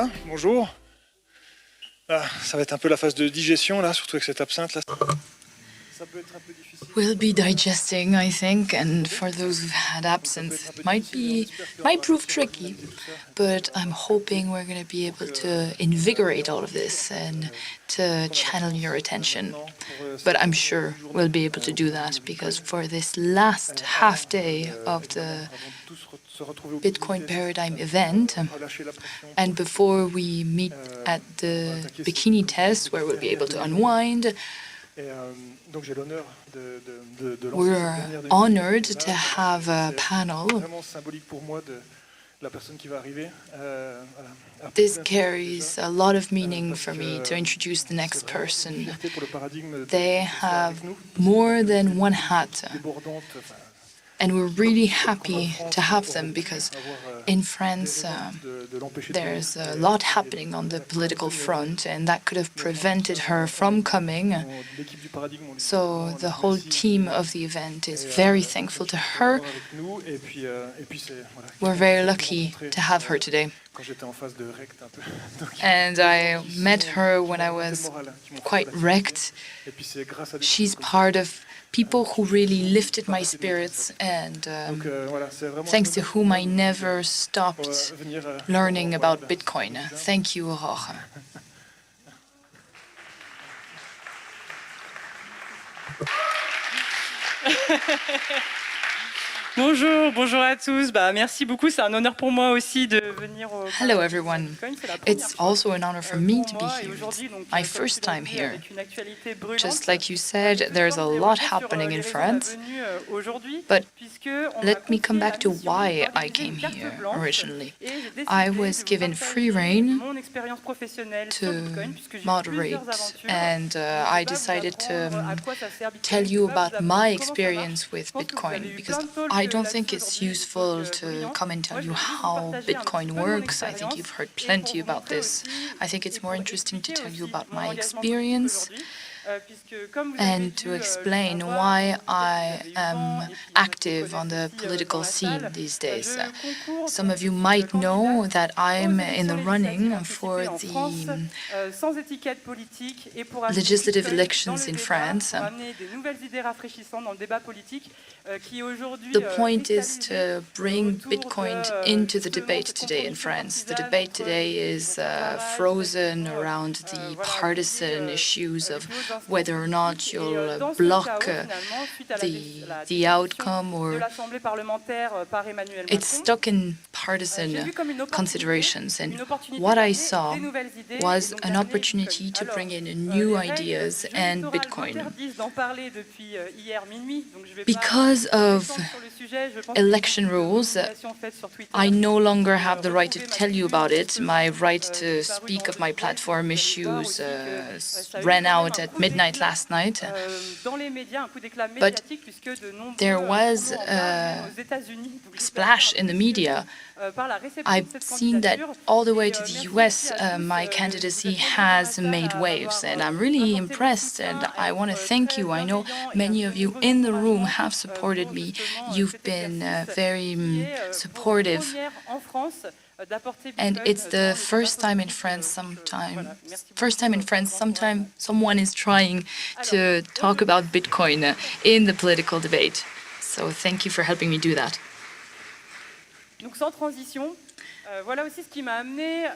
Voilà, bonjour. Ah, ça va être un peu la phase de digestion là, surtout avec cette absinthe là. Ça peut être un peu difficile. We'll be digesting, I think, and for those who've had absinthe, it might prove tricky, but I'm hoping we're going to be able to invigorate all of this and to channel your attention. But I'm sure we'll be able to do that, because for this last half day of the Bitcoin Paradigm event, and before we meet at the bikini test where we'll be able to unwind, we're honored to have a panel. This carries a lot of meaning for me to introduce the next person. They have more than one hat, and we're really happy to have them, because in France there's a lot happening on the political front, and that could have prevented her from coming. So the whole team of the event is very thankful to her. We're very lucky to have her today. And I met her when I was quite wrecked. She's part of people who really lifted my spirits, and thanks to whom I never stopped learning about Bitcoin. Thank you, Aurore. Bonjour à tous. Merci beaucoup. C'est un honneur pour moi aussi de venir au Hello everyone. It's also an honor for me to be here. It's my first time here. Just like you said, there's a lot happening in France. But let me come back to why I came here originally. I was given free rein to moderate, and I decided to tell you about my experience with Bitcoin, because I don't think it's useful to come and tell you how Bitcoin works. I think you've heard plenty about this. I think it's more interesting to tell you about my experience and to explain why I am active on the political scene these days. Some of you might know that I'm in the running for the legislative elections in France. The point is to bring Bitcoin into the debate today in France. The debate today is frozen around the partisan issues of whether or not you'll block the outcome, or it's stuck in partisan considerations. And what I saw was an opportunity to bring in new ideas and Bitcoin. Because of election rules, I no longer have the right to tell you about it. My right to speak of my platform issues ran out at midnight last night. But there was a splash in the media. I've seen that all the way to the US, my candidacy has made waves, and I'm really impressed, and I want to thank you. I know many of you in the room have supported me. You've been very supportive. And it's the first time in France someone is trying to talk about Bitcoin in the political debate. So thank you for helping me do that. Donc sans transition, voilà aussi ce qui m'a amené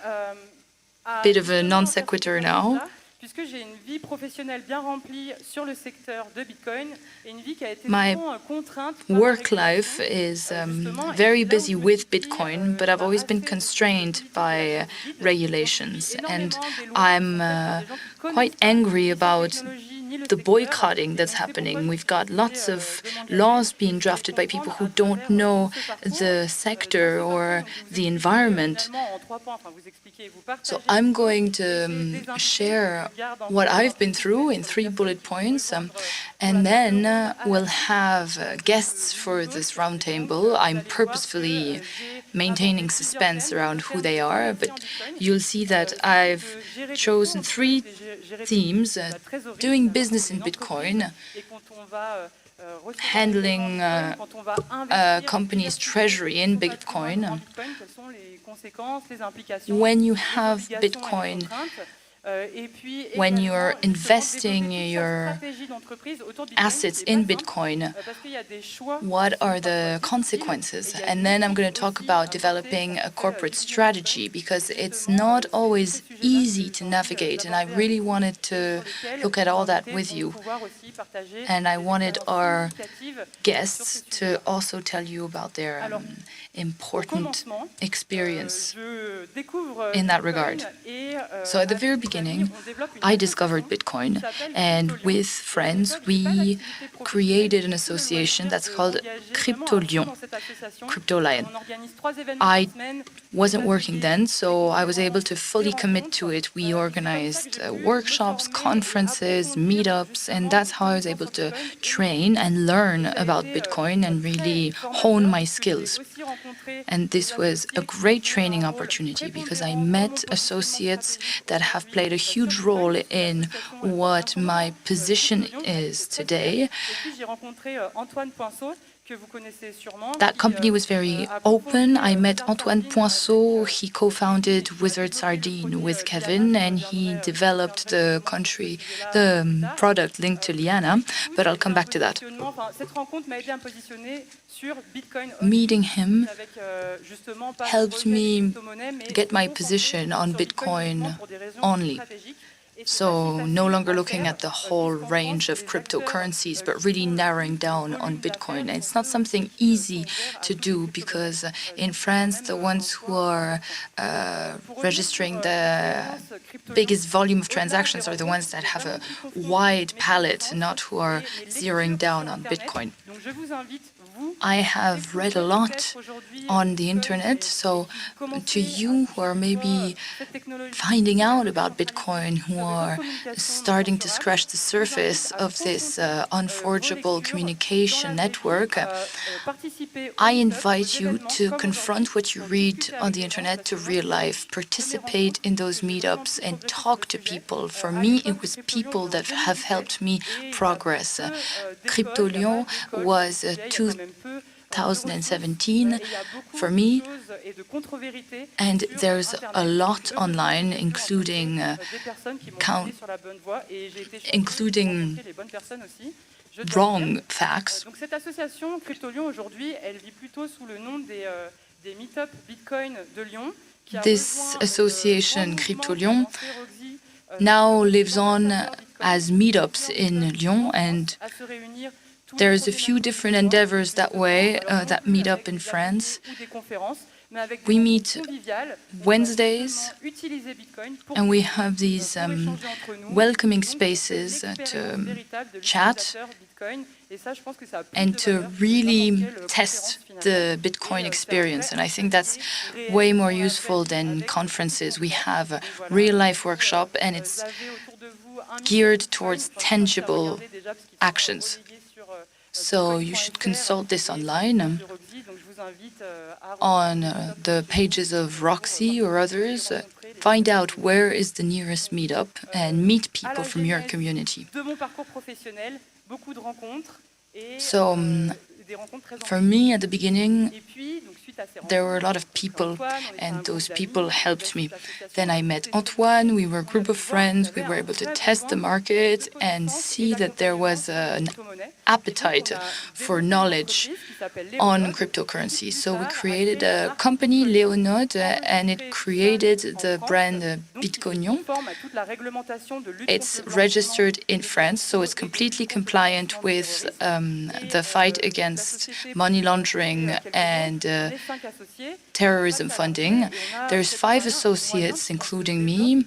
à bit of a non sequitur now. Puisque j'ai une vie professionnelle bien remplie sur le secteur de Bitcoin et une vie qui a été My contrainte. work life is very busy with Bitcoin, but I've always been constrained by regulations, and I'm quite angry about the boycotting that's happening. We've got lots of laws being drafted by people who don't know the sector or the environment. So I'm going to share what I've been through in 3 bullet points, and then we'll have guests for this roundtable. I'm purposefully maintaining suspense around who they are, but you'll see that I've chosen 3 themes: doing business in Bitcoin, handling a company's treasury in Bitcoin. When you have Bitcoin, when you're investing your assets in Bitcoin, what are the consequences? And then I'm going to talk about developing a corporate strategy, because it's not always easy to navigate. And I really wanted to look at all that with you. And I wanted our guests to also tell you about their important experience in that regard. So at the very beginning, I discovered Bitcoin, and with friends, we created an association that's called Crypto Lion. I wasn't working then, so I was able to fully commit to it. We organized workshops, conferences, meetups, and that's how I was able to train and learn about Bitcoin and really hone my skills. And this was a great training opportunity because I met associates that have played a huge role in what my position is today. That company was very open. I met Antoine Poinceau. He co-founded Wizard Sardine with Kevin, and he developed the product linked to Liana, but I'll come back to that. Meeting him helped me get my position on Bitcoin only. So no longer looking at the whole range of cryptocurrencies, but really narrowing down on Bitcoin. And it's not something easy to do because in France, the ones who are registering the biggest volume of transactions are the ones that have a wide palette, not who are zeroing down on Bitcoin. I have read a lot on the internet, so to you who are maybe finding out about Bitcoin, who are starting to scratch the surface of this unforgeable communication network, I invite you to confront what you read on the internet to real life, participate in those meetups and talk to people. For me, it was people that have helped me progress. Crypto Lyon was 2017 for me, and there's a lot online, including wrong facts. This association, Crypto Lyon, now lives on as meetups in Lyon, and there's a few different endeavors that way that meet up in France. We meet Wednesdays, and we have these welcoming spaces to chat and to really test the Bitcoin experience. And I think that's way more useful than conferences. We have a real-life workshop, and it's geared towards tangible actions. So you should consult this online on the pages of Roxy or others. Find out where is the nearest meetup and meet people from your community. So for me, at the beginning, there were a lot of people, and those people helped me. Then I met Antoine, we were a group of friends, we were able to test the market and see that there was an appetite for knowledge on cryptocurrency. So we created a company, Léonode, and it created the brand Bitcoin. It's registered in France, so it's completely compliant with the fight against money laundering and terrorism funding. There's 5 associates, including me.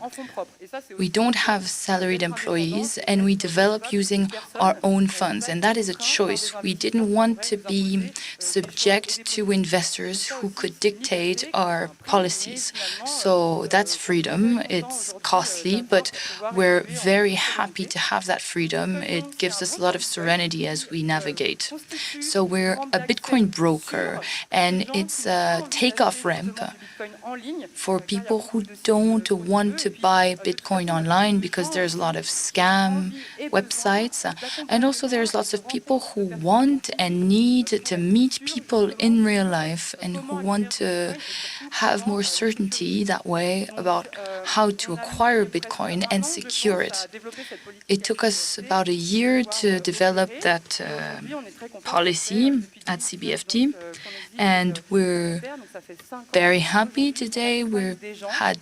We don't have salaried employees, and we develop using our own funds, and that is a choice. We didn't want to be subject to investors who could dictate our policies. So that's freedom. It's costly, but we're very happy to have that freedom. It gives us a lot of serenity as we navigate. So we're a Bitcoin broker, and it's a takeoff ramp for people who don't want to buy Bitcoin online because there's a lot of scam websites. And also there's lots of people who want and need to meet people in real life and who want to have more certainty that way about how to acquire Bitcoin and secure it. It took us about a year to develop that policy at CBFT, and we're very happy today. We've had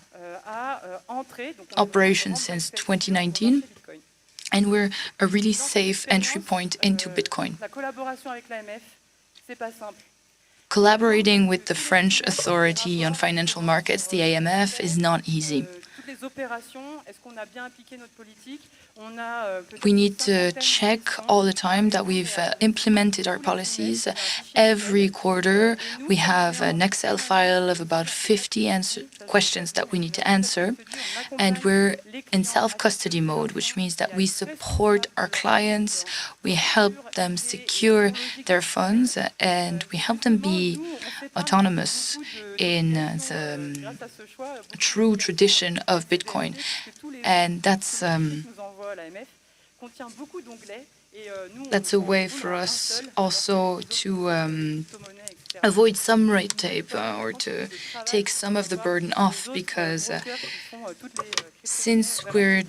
operations since 2019, and we're a really safe entry point into Bitcoin. Collaborating with the French Authority on Financial Markets, the AMF, is not easy. We need to check all the time that we've implemented our policies. Every quarter, we have an Excel file of about 50 questions that we need to answer. And we're in self-custody mode, which means that we support our clients, we help them secure their funds, and we help them be autonomous in the true tradition of Bitcoin. And that's a way for us also to avoid some red tape or to take some of the burden off, because since we're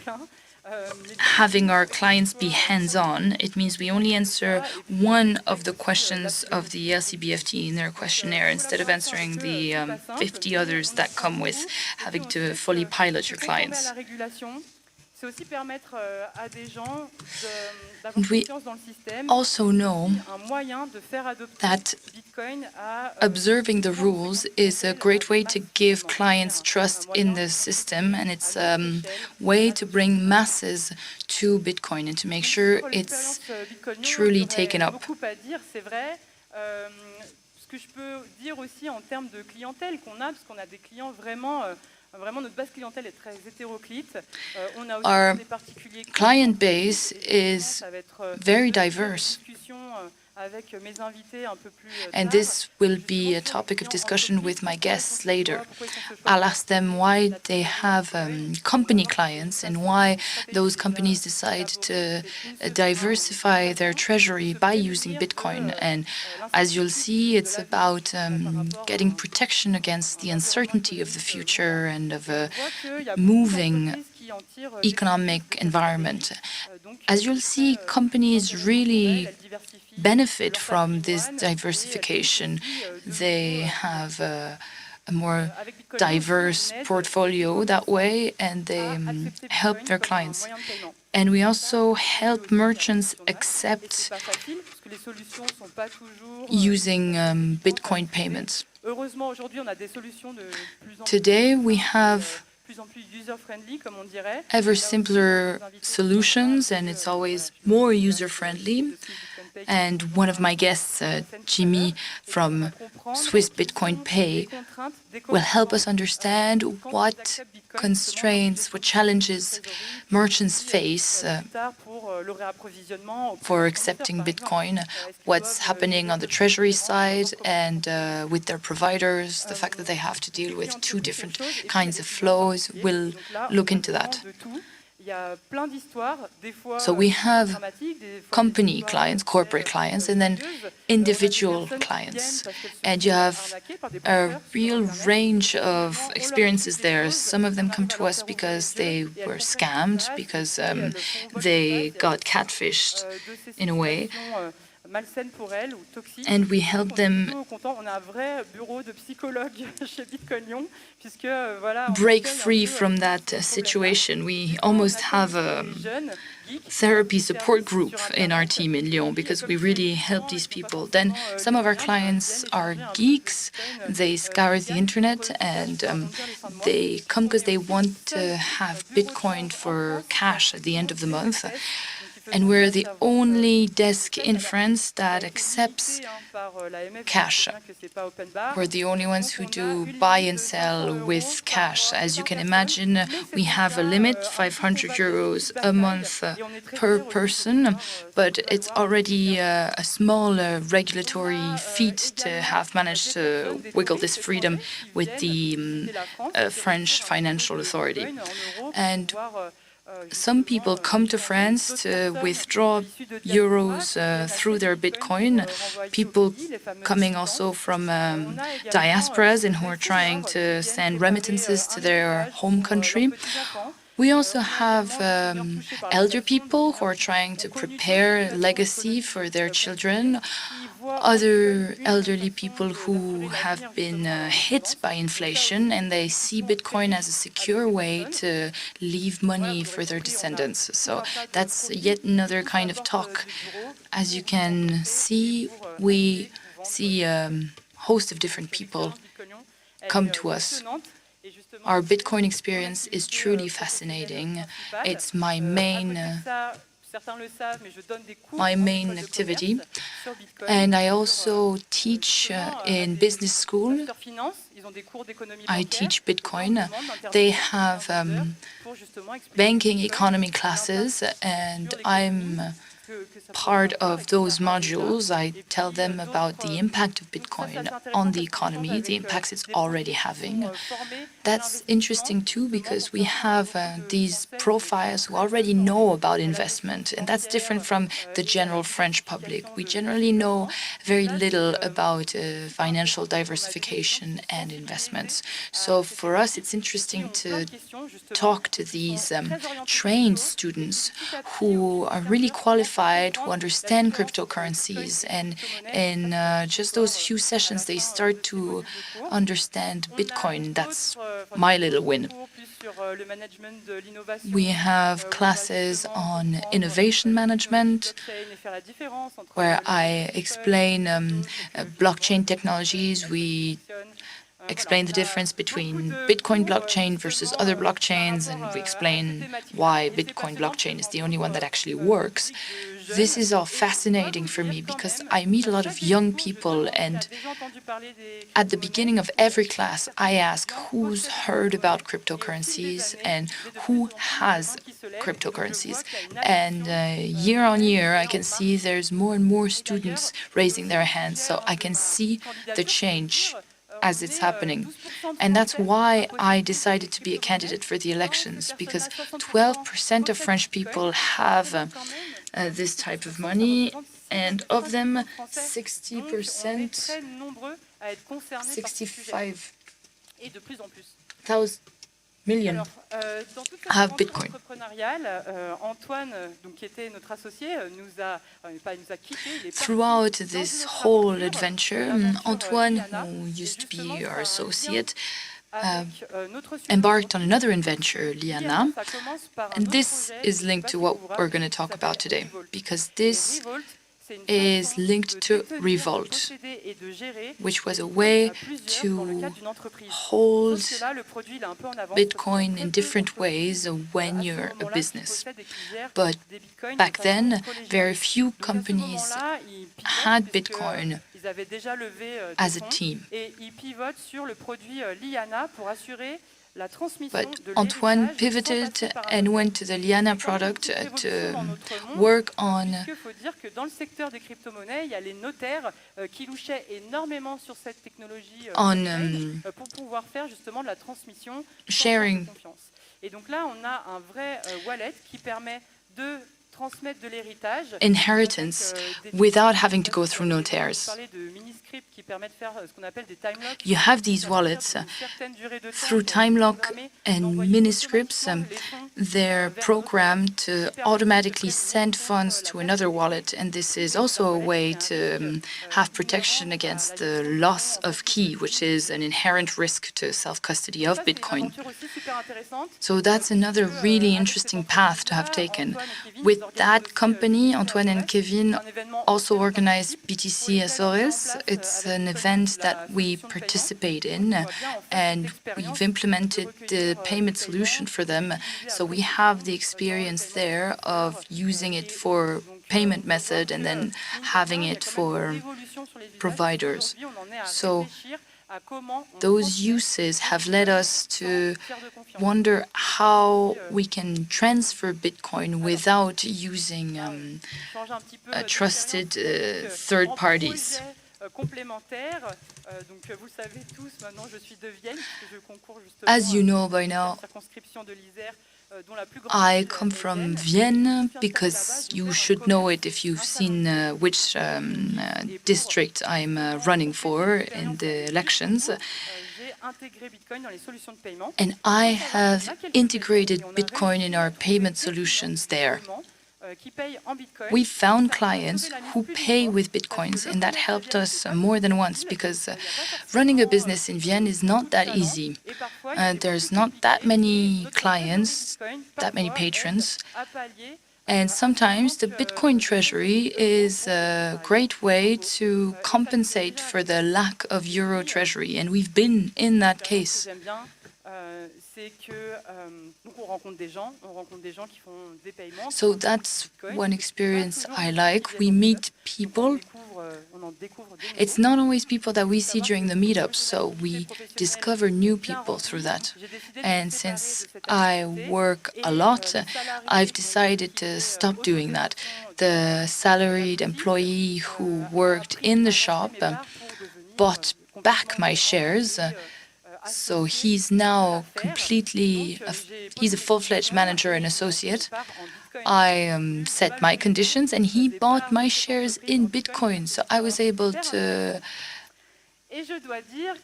having our clients be hands-on, it means we only answer one of the questions of the LCBFT in their questionnaire instead of answering the 50 others that come with having to fully pilot your clients. We also know that observing the rules is a great way to give clients trust in the system, and it's a way to bring masses to Bitcoin and to make sure it's truly taken up. Our client base is very diverse, and this will be a topic of discussion with my guests later. I'll ask them why they have company clients and why those companies decide to diversify their treasury by using Bitcoin. And as you'll see, it's about getting protection against the uncertainty of the future and of a moving economic environment. As you'll see, companies really benefit from this diversification. They have a more diverse portfolio that way, and they help their clients. And we also help merchants accept using Bitcoin payments. Today, we have ever simpler solutions, and it's always more user-friendly. And one of my guests, Jimmy from Swiss Bitcoin Pay, will help us understand what constraints, what challenges merchants face for accepting Bitcoin, what's happening on the treasury side and with their providers, the fact that they have to deal with two different kinds of flows. We'll look into that. So we have company clients, corporate clients, and then individual clients. And you have a real range of experiences there. Some of them come to us because they were scammed, because they got catfished in a way. And we help them break free from that situation. We almost have a therapy support group in our team in Lyon because we really help these people. Then some of our clients are geeks. They scour the internet and they come because they want to have Bitcoin for cash at the end of the month. And we're the only desk in France that accepts cash. We're the only ones who do buy and sell with cash. As you can imagine, we have a limit, 500 euros a month per person, but it's already a small regulatory feat to have managed to wiggle this freedom with the French financial authority. And some people come to France to withdraw euros through their Bitcoin. People coming also from diasporas and who are trying to send remittances to their home country. We also have elder people who are trying to prepare legacy for their children, other elderly people who have been hit by inflation and they see Bitcoin as a secure way to leave money for their descendants. So that's yet another kind of talk. As you can see, we see a host of different people come to us. Our Bitcoin experience is truly fascinating. It's my main activity. And I also teach in business school. I teach Bitcoin. They have banking economy classes, and I'm part of those modules. I tell them about the impact of Bitcoin on the economy, the impacts it's already having. That's interesting too, because we have these profiles who already know about investment, and that's different from the general French public. We generally know very little about financial diversification and investments. So for us, it's interesting to talk to these trained students who are really qualified, who understand cryptocurrencies, and in just those few sessions, they start to understand Bitcoin. That's my little win. We have classes on innovation management, where I explain blockchain technologies. We explain the difference between Bitcoin blockchain versus other blockchains, and we explain why Bitcoin blockchain is the only one that actually works. This is all fascinating for me because I meet a lot of young people, and at the beginning of every class, I ask who's heard about cryptocurrencies and who has cryptocurrencies. And year on year, I can see there's more and more students raising their hands, so I can see the change as it's happening. And that's why I decided to be a candidate for the elections, because 12% of French people have this type of money, and of them, 60%, 65,000 million have Bitcoin. Throughout this whole adventure, Antoine, who used to be our associate, embarked on another adventure, Liana, and this is linked to what we're going to talk about today, because this is linked to Revolt, which was a way to hold Bitcoin in different ways when you're a business. But back then, very few companies had Bitcoin as a team. But Antoine pivoted and went to the Liana product to work on sharing. Inheritance without having to go through notaires. You have these wallets through time lock and miniscripts. They're programmed to automatically send funds to another wallet, and this is also a way to have protection against the loss of key, which is an inherent risk to self-custody of Bitcoin. So that's another really interesting path to have taken. With that company, Antoine and Kevin also organized BTC Azores. It's an event that we participate in, and we've implemented the payment solution for them. So we have the experience there of using it for payment method and then having it for providers. So those uses have led us to wonder how we can transfer Bitcoin without using trusted third parties. As you know by now, I come from Vienne, because you should know it if you've seen which district I'm running for in the elections. And I have integrated Bitcoin in our payment solutions there. We found clients who pay with Bitcoins, and that helped us more than once, because running a business in Vienna is not that easy. There's not that many clients, that many patrons, and sometimes the Bitcoin treasury is a great way to compensate for the lack of euro treasury, and we've been in that case. So that's one experience I like. We meet people. It's not always people that we see during the meetups, so we discover new people through that. And since I work a lot, I've decided to stop doing that. The salaried employee who worked in the shop bought back my shares. So he's now he's a full-fledged manager and associate. I set my conditions and he bought my shares in Bitcoin. So I was able to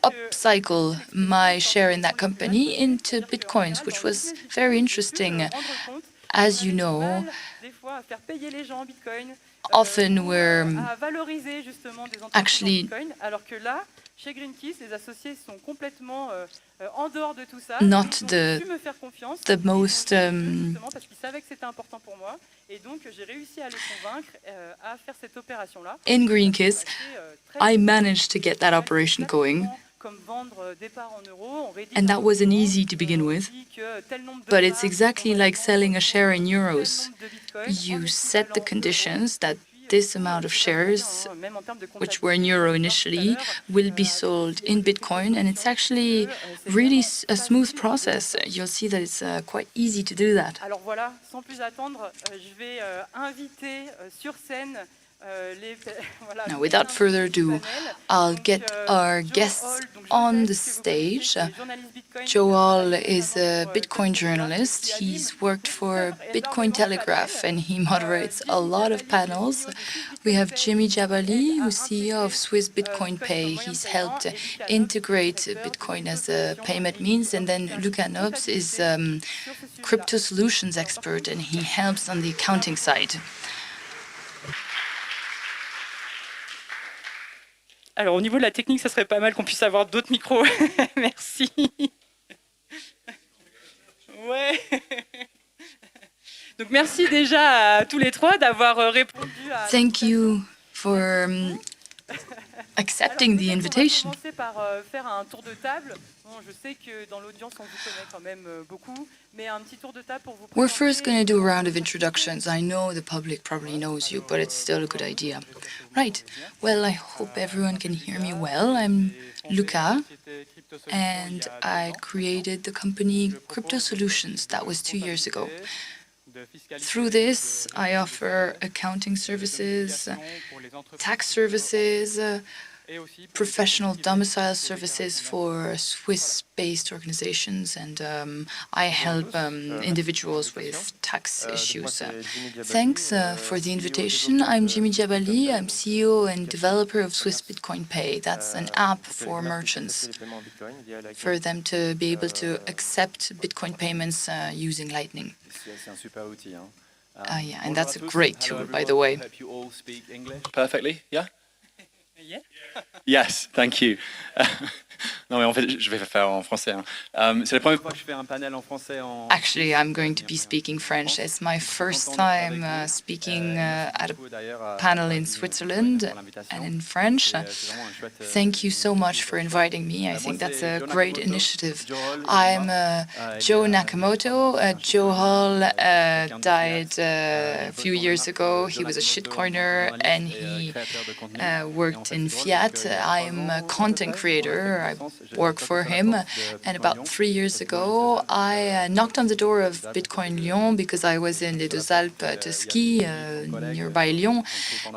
upcycle my share in that company into Bitcoins, which was very interesting. As you know, often we're actually not the most in Greenkiss, I managed to get that operation going. And that wasn't easy to begin with. But it's exactly like selling a share in euros. You set the conditions that this amount of shares, which were in euro initially, will be sold in Bitcoin, and it's actually really a smooth process. You'll see that it's quite easy to do that. Now, without further ado, I'll get our guests on the stage. Joel is a Bitcoin journalist. He's worked for Bitcoin Telegraph and he moderates a lot of panels. We have Jimmy Jabali, who's CEO of Swiss Bitcoin Pay. He's helped integrate Bitcoin as a payment means. And then Nobs is crypto solutions expert and he helps on the accounting side. Alors, au niveau de la technique, ça serait pas mal qu'on puisse avoir d'autres micros. Merci. Ouais. Donc, merci déjà à tous les trois d'avoir répondu à... Thank you for accepting the invitation. On va commencer par faire un tour de table. Bon, je sais que dans l'audience, on vous connaît quand même beaucoup, mais un petit tour de table pour vous présenter. We're first going to do a round of introductions. I know the public probably knows you, but it's still a good idea. Right. Well, I hope everyone can hear me well. I'm Luca, and I created the company Crypto Solutions. That was 2 years ago. Through this, I offer accounting services, tax services, professional domicile services for Swiss-based organizations, and I help individuals with tax issues. Thanks for the invitation. I'm Jimmy Jabali. I'm CEO and developer of Swiss Bitcoin Pay. That's an app for merchants, for them to be able to accept Bitcoin payments using Lightning. Yeah, and that's a great tool, by the way. Hope you all speak English perfectly, yeah? Yeah. Yes, thank you. Non, mais en fait, je vais faire en français. C'est la première fois que je fais un panel en français. Actually, I'm going to be speaking French. It's my first time speaking at a panel in Switzerland and in French. Thank you so much for inviting me. I think that's a great initiative. I'm Joe Nakamoto. Joe Hall died a few years ago. He was a shitcoiner and he worked in Fiat. I'm a content creator. I work for him. And about 3 years ago, I knocked on the door of Bitcoin Lyon because I was in les Deux Alpes to ski nearby Lyon.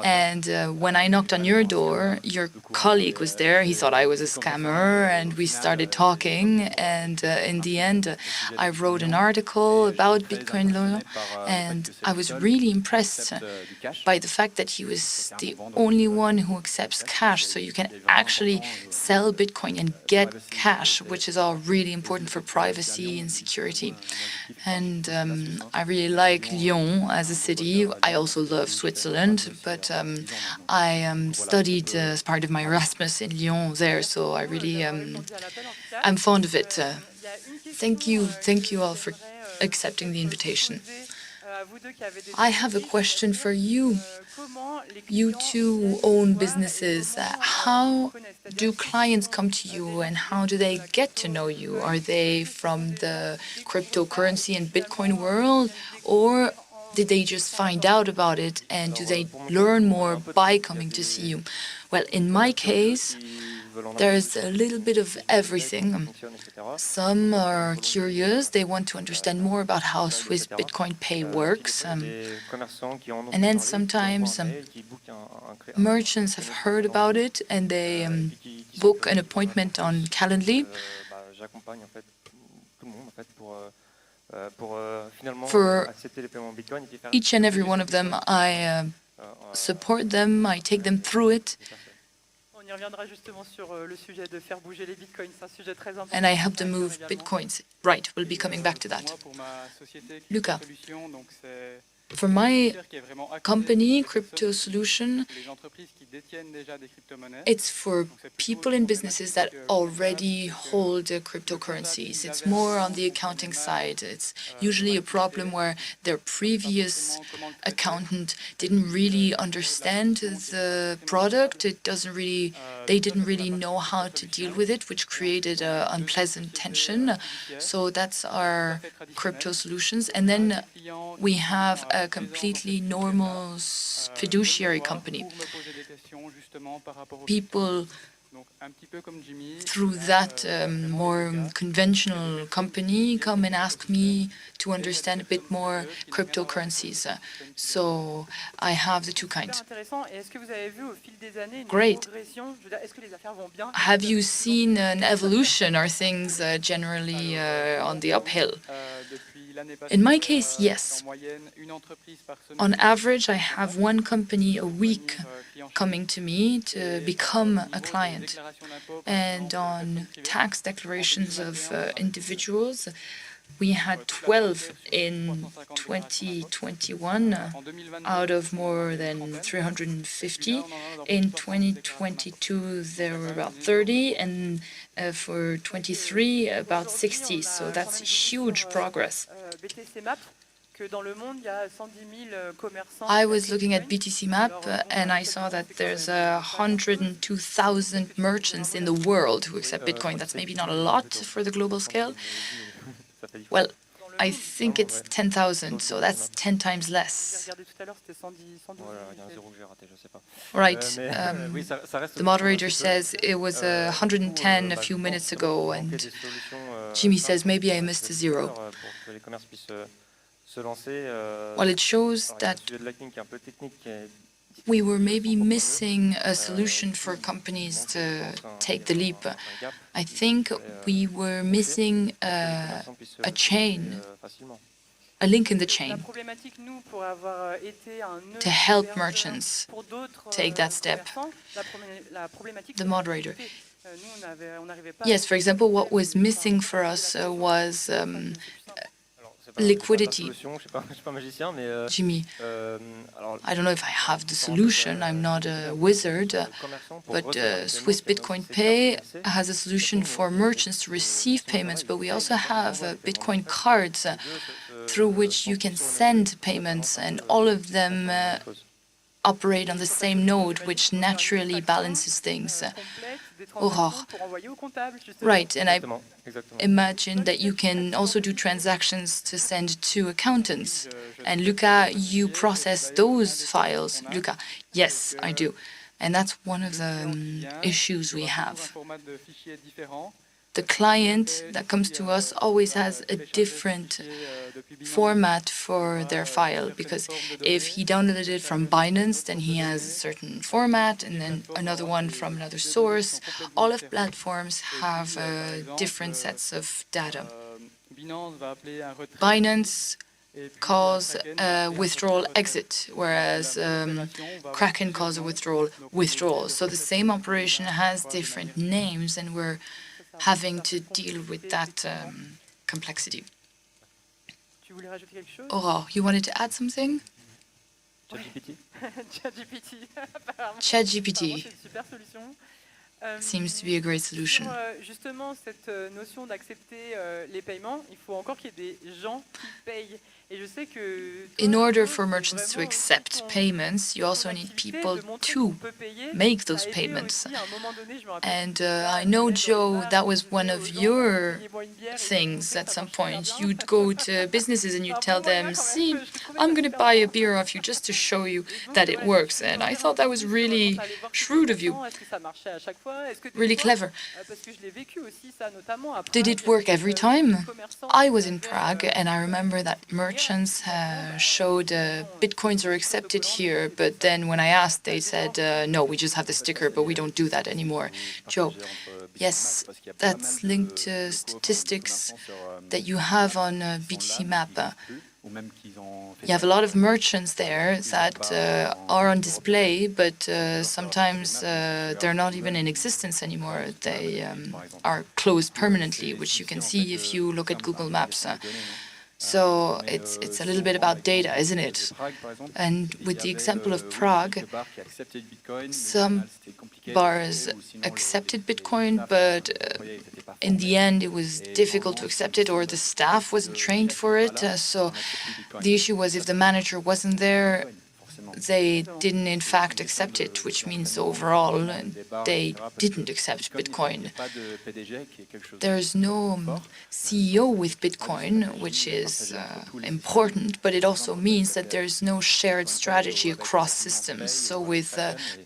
And when I knocked on your door, your colleague was there. He thought I was a scammer, and we started talking. And in the end, I wrote an article about Bitcoin Lyon, and I was really impressed by the fact that he was the only one who accepts cash. So you can actually sell Bitcoin and get cash, which is all really important for privacy and security. And I really like Lyon as a city. I also love Switzerland, but I studied as part of my Erasmus in Lyon there, so I really I'm fond of it. Thank you all for accepting the invitation. I have a question for you. You two own businesses. How do clients come to you and how do they get to know you? Are they from the cryptocurrency and Bitcoin world, or did they just find out about it and do they learn more by coming to see you? Well, in my case, there's a little bit of everything. Some are curious, they want to understand more about how Swiss Bitcoin Pay works. And then sometimes merchants have heard about it and they book an appointment on Calendly. For each and every one of them, I support them, I take them through it. And I help them move bitcoins. Right, we'll be coming back to that. Luca, for my company, Crypto Solution, it's for people in businesses that already hold cryptocurrencies. It's more on the accounting side. It's usually a problem where their previous accountant didn't really understand the product. They didn't really know how to deal with it, which created an unpleasant tension. So that's our Crypto Solutions. And then we have a completely normal fiduciary company. People through that more conventional company come and ask me to understand a bit more cryptocurrencies. So I have the two kinds. Great. Have you seen an evolution? Are things generally on the uphill? In my case, yes. On average, I have one company a week coming to me to become a client. And on tax declarations of individuals, we had 12 in 2021 out of more than 350. In 2022, there were about 30, and for 23, about 60. So that's huge progress. I was looking at BTC Map and I saw that there's 102,000 merchants in the world who accept Bitcoin. That's maybe not a lot for the global scale. Well, I think it's 10,000, so that's 10 times less. Right. The moderator says it was 110 a few minutes ago, and Jimmy says maybe I missed a zero. Well, it shows that we were maybe missing a solution for companies to take the leap. I think we were missing a chain, a link in the chain to help merchants take that step. The moderator. Yes, for example, what was missing for us was liquidity. Jimmy, I don't know if I have the solution. I'm not a wizard, but Swiss Bitcoin Pay has a solution for merchants to receive payments, but we also have Bitcoin cards through which you can send payments, and all of them operate on the same node, which naturally balances things. Aurore. Right, and I imagine that you can also do transactions to send to accountants. And Luca, you process those files. Luca, yes, I do. And that's one of the issues we have. The client that comes to us always has a different format for their file, because if he downloaded it from Binance, then he has a certain format, and then another one from another source. All of platforms have different sets of data. Binance calls a withdrawal exit, whereas Kraken calls a withdrawal. So the same operation has different names, and we're having to deal with that complexity. Aurore, you wanted to add something? ChatGPT seems to be a great solution. Justement, cette notion d'accepter les paiements, il faut encore qu'il y ait des gens qui payent. In order for merchants to accept payments, you also need people to make those payments. And I know, Joe, that was one of your things at some point. You'd go to businesses and you'd tell them, see, I'm going to buy a beer off you just to show you that it works. And I thought that was really shrewd of you, really clever. Did it work every time? I was in Prague, and I remember that merchants showed Bitcoins are accepted here, but then when I asked, they said, no, we just have the sticker, but we don't do that anymore. Joe, yes, that's linked to statistics that you have on BTC Map. You have a lot of merchants there that are on display, but sometimes they're not even in existence anymore. They are closed permanently, which you can see if you look at Google Maps. So it's a little bit about data, isn't it? And with the example of Prague, some bars accepted Bitcoin, but in the end it was difficult to accept it, or the staff wasn't trained for it. So the issue was if the manager wasn't there, they didn't in fact accept it, which means overall they didn't accept Bitcoin. There's no CEO with Bitcoin, which is important, but it also means that there's no shared strategy across systems. So with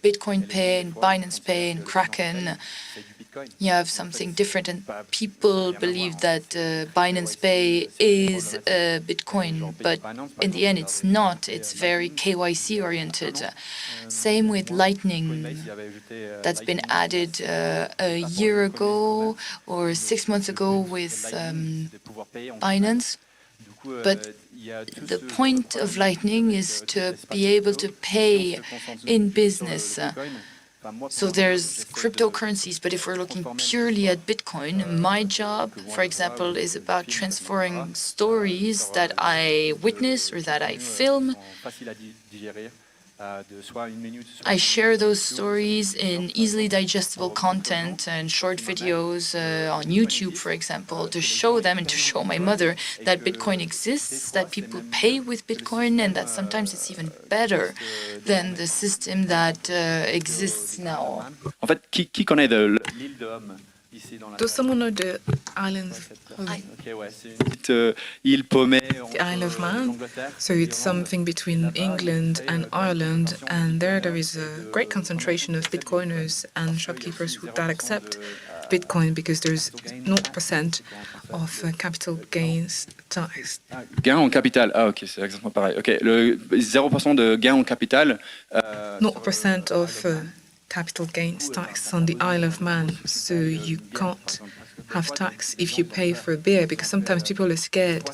Bitcoin Pay and Binance Pay and Kraken, you have something different, and people believe that Binance Pay is Bitcoin, but in the end it's not. It's very KYC oriented. Same with Lightning. That's been added a year ago or 6 months ago with Binance. But the point of Lightning is to be able to pay in business. So there's cryptocurrencies, but if we're looking purely at Bitcoin, my job, for example, is about transferring stories that I witness or that I film. I share those stories in easily digestible content and short videos on YouTube, for example, to show them and to show my mother that Bitcoin exists, that people pay with Bitcoin, and that sometimes it's even better than the system that exists now. En fait, qui connaît l'île de Homme? Does someone know the island of The Isle of Man? So it's something between England and Ireland, and there is a great concentration of Bitcoiners and shopkeepers that accept Bitcoin because there's 0% of capital gains tax. Gain en capital. Ah, ok, c'est exactement pareil. Ok, le 0% de gain en capital. 0% of capital gains tax on the Isle of Man, so you can't have tax if you pay for a beer, because sometimes people are scared.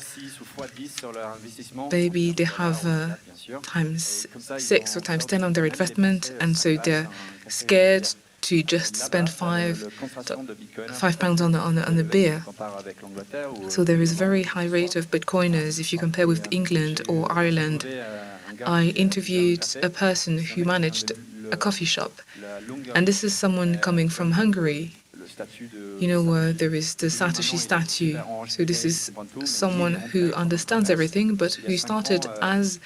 Maybe they have times 6 or times 10 on their investment, and so they're scared to just spend £5 on a beer. So there is a very high rate of Bitcoiners if you compare with England or Ireland. I interviewed a person who managed a coffee shop, and this is someone coming from Hungary. You know, there is the Satoshi statue. So this is someone who understands everything, but who started as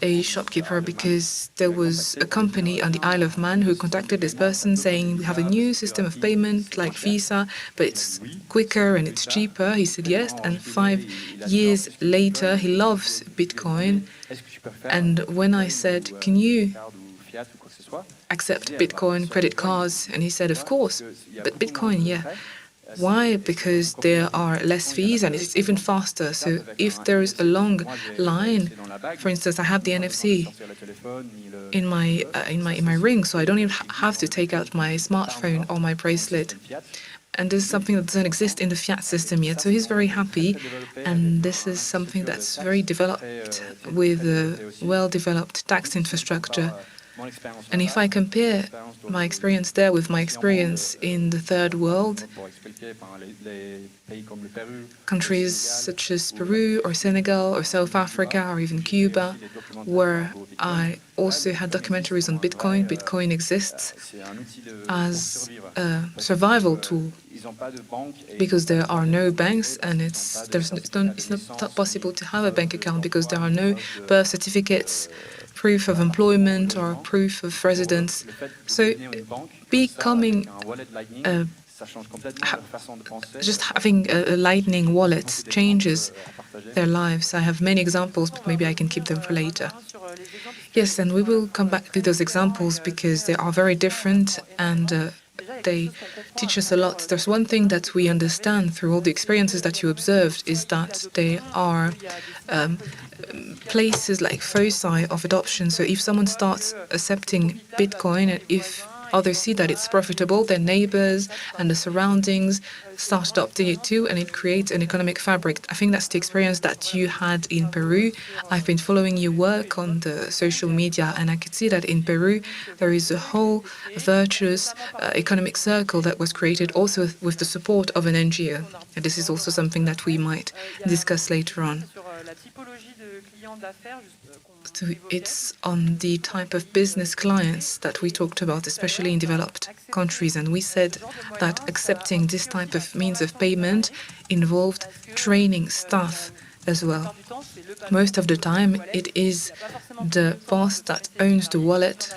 a shopkeeper because there was a company on the Isle of Man who contacted this person saying, we have a new system of payment like Visa, but it's quicker and it's cheaper. He said yes, and 5 years later, he loves Bitcoin. And when I said, can you accept Bitcoin credit cards? And he said, of course, but Bitcoin, yeah. Why? Because there are less fees and it's even faster. So if there is a long line, for instance, I have the NFC in my ring, so I don't even have to take out my smartphone or my bracelet. And this is something that doesn't exist in the fiat system yet. So he's very happy, and this is something that's very developed with a well-developed tax infrastructure. And if I compare my experience there with my experience in the third world, countries such as Peru or Senegal or South Africa or even Cuba, where I also had documentaries on Bitcoin. Bitcoin exists as a survival tool because there are no banks, and it's not possible to have a bank account because there are no birth certificates, proof of employment or proof of residence. So becoming just having a Lightning wallet changes their lives. I have many examples, but maybe I can keep them for later. Yes, and we will come back to those examples because they are very different and they teach us a lot. There's one thing that we understand through all the experiences that you observed is that they are places like foci of adoption. So if someone starts accepting Bitcoin, and if others see that it's profitable, their neighbors and the surroundings start adopting it too, and it creates an economic fabric. I think that's the experience that you had in Peru. I've been following your work on the social media, and I could see that in Peru there is a whole virtuous economic circle that was created also with the support of an NGO. And this is also something that we might discuss later on. So it's on the type of business clients that we talked about, especially in developed countries. And we said that accepting this type of means of payment involved training staff as well. Most of the time, it is the boss that owns the wallet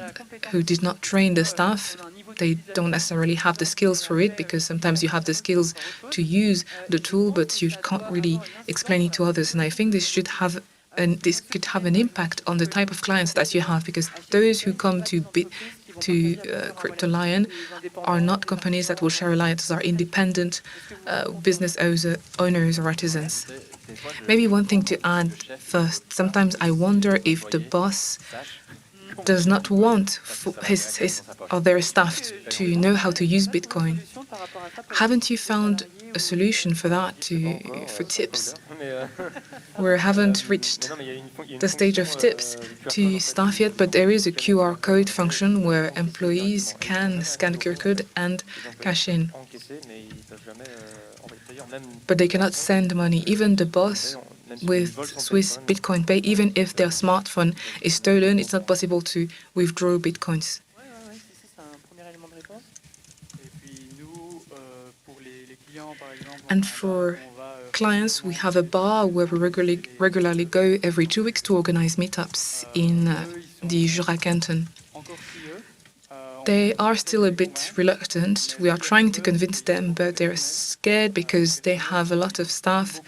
who did not train the staff. They don't necessarily have the skills for it, because sometimes you have the skills to use the tool, but you can't really explain it to others. And I think this could have an impact on the type of clients that you have, because those who come to Crypto Lion are not companies that will share alliances, are independent business owners or artisans. Maybe one thing to add first. Sometimes I wonder if the boss does not want his or their staff to know how to use Bitcoin. Haven't you found a solution for that, for tips? We haven't reached the stage of tips to staff yet, but there is a QR code function where employees can scan the QR code and cash in. But they cannot send money. Even the boss with Swiss Bitcoin Pay, even if their smartphone is stolen, it's not possible to withdraw Bitcoins. And for clients, we have a bar where we regularly go every 2 weeks to organize meetups in the Jura canton. They are still a bit reluctant. We are trying to convince them, but they're scared because they have a lot of staff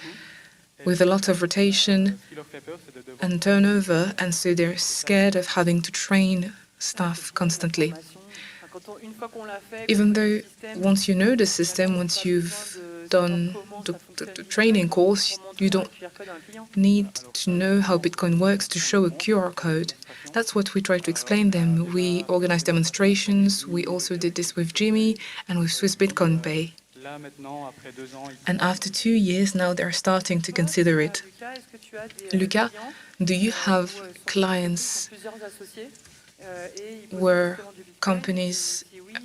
with a lot of rotation and turnover, and so they're scared of having to train staff constantly. Even though once you know the system, once you've done the training course, you don't need to know how Bitcoin works to show a QR code. That's what we try to explain them. We organize demonstrations. We also did this with Jimmy and with Swiss Bitcoin Pay. And after 2 years, now they're starting to consider it. Luca, do you have clients where companies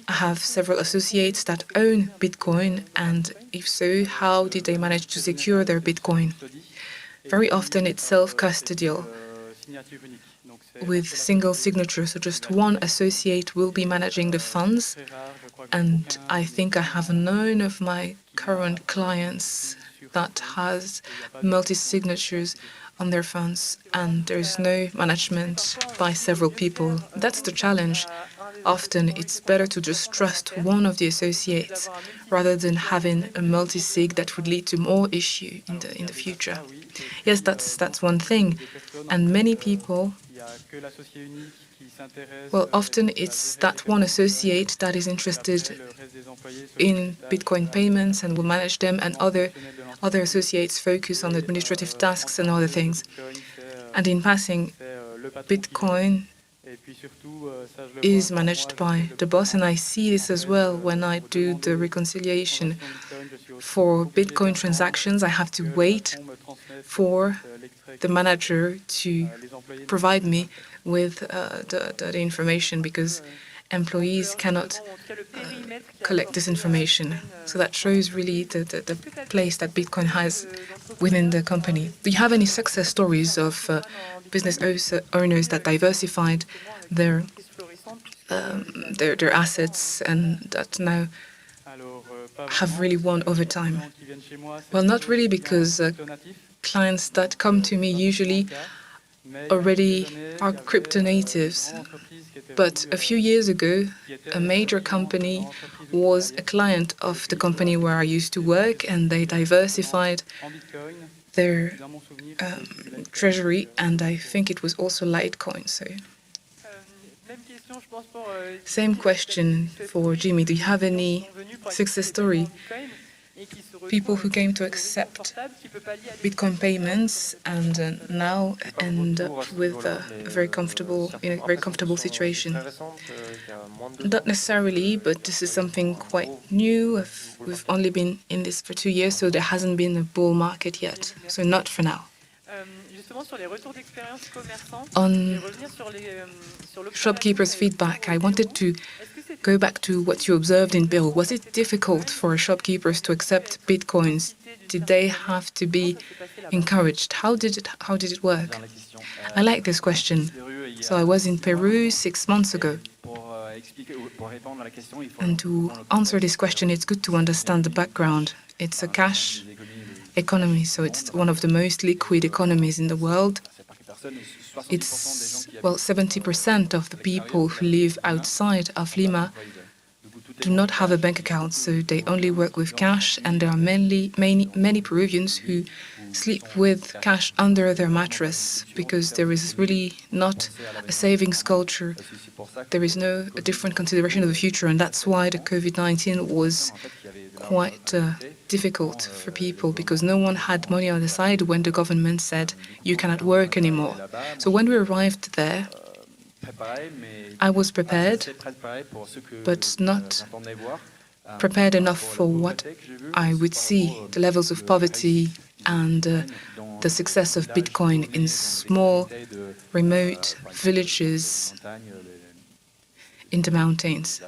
have several associates that own Bitcoin, and if so, how did they manage to secure their Bitcoin? Very often it's self-custodial with single signature, so just one associate will be managing the funds. And I think I have none of my current clients that has multi-signatures on their funds, and there's no management by several people. That's the challenge. Often it's better to just trust one of the associates rather than having a multi-sig that would lead to more issue in the future. Yes, that's one thing. And many people, well, often it's that one associate that is interested in Bitcoin payments and will manage them, and other associates focus on administrative tasks and other things. And in passing, Bitcoin is managed by the boss, and I see this as well when I do the reconciliation. For Bitcoin transactions, I have to wait for the manager to provide me with the information, because employees cannot collect this information. So that shows really the place that Bitcoin has within the company. Do you have any success stories of business owners that diversified their assets and that now have really won over time? Well, not really, because clients that come to me usually already are crypto natives. But a few years ago, a major company was a client of the company where I used to work, and they diversified their treasury, and I think it was also Litecoin. So, same question for Jimmy. Do you have any success story? People who came to accept Bitcoin payments and now end up with in a very comfortable situation. Not necessarily, but this is something quite new. We've only been in this for 2 years, so there hasn't been a bull market yet. So not for now. On shopkeepers' feedback, I wanted to go back to what you observed in Peru. Was it difficult for shopkeepers to accept Bitcoins? Did they have to be encouraged? How did it work? I like this question. So I was in Peru 6 months ago. And to answer this question, it's good to understand the background. It's a cash economy, so it's one of the most liquid economies in the world. It's, well, 70% of the people who live outside of Lima do not have a bank account, so they only work with cash, and there are many Peruvians who sleep with cash under their mattress because there is really not a savings culture. There is no different consideration of the future, and that's why the COVID-19 was quite difficult for people, because no one had money on the side when the government said you cannot work anymore. So when we arrived there, I was prepared, but not prepared enough for what I would see, the levels of poverty and the success of Bitcoin in small, remote villages in the mountains.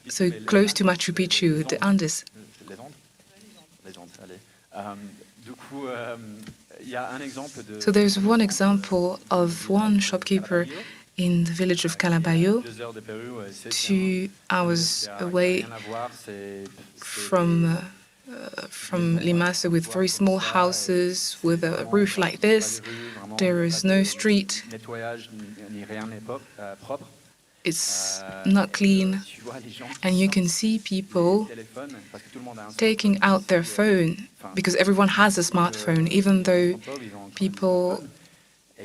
So close to Machu Picchu, the Andes. So there's one example of one shopkeeper in the village of Calabayo, 2 hours away from Lima, so with very small houses, with a roof like this. There is no street. It's not clean, and you can see people taking out their phone, because everyone has a smartphone. Even though people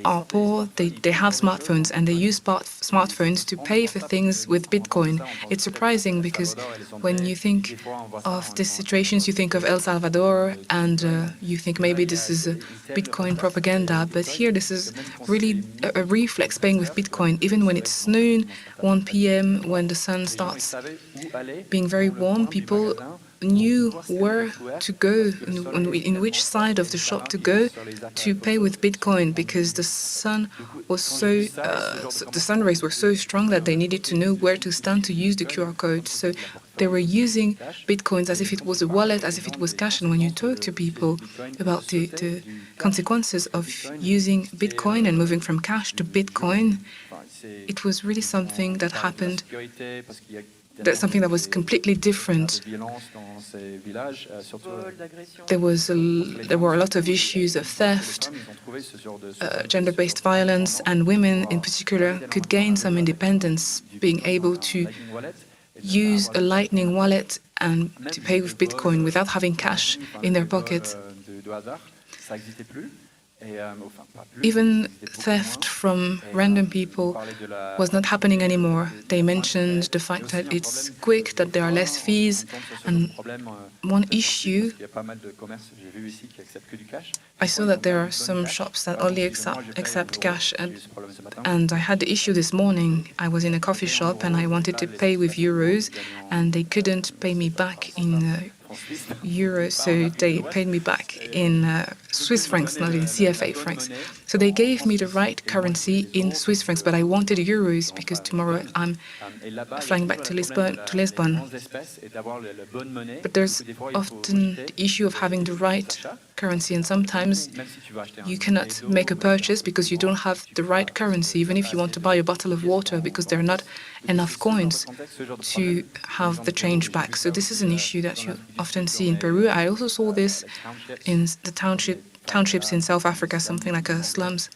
are poor, they have smartphones, and they use smartphones to pay for things with Bitcoin. It's surprising, because when you think of these situations, you think of El Salvador, and you think maybe this is a Bitcoin propaganda, but here this is really a reflex, paying with Bitcoin. Even when it's noon, 1 p.m., when the sun starts being very warm, people knew where to go, in which side of the shop to go to pay with Bitcoin, because the sun was the sun rays were so strong that they needed to know where to stand to use the QR code. So they were using Bitcoins as if it was a wallet, as if it was cash. And when you talk to people about the consequences of using Bitcoin and moving from cash to Bitcoin, it was really something that happened. That's something that was completely different. There were a lot of issues of theft, gender-based violence, and women in particular could gain some independence, being able to use a Lightning wallet and to pay with Bitcoin without having cash in their pockets. Even theft from random people was not happening anymore. They mentioned the fact that it's quick, that there are less fees, and one issue, I saw that there are some shops that only accept cash, and I had the issue this morning. I was in a coffee shop and I wanted to pay with euros, and they couldn't pay me back in euros, so they paid me back in Swiss francs, not in CFA francs. So they gave me the right currency in Swiss francs, but I wanted euros because tomorrow I'm flying back to Lisbon. But there's often the issue of having the right currency, and sometimes you cannot make a purchase because you don't have the right currency, even if you want to buy a bottle of water, because there are not enough coins to have the change back. So this is an issue that you often see in Peru. I also saw this in the townships in South Africa, something like slums.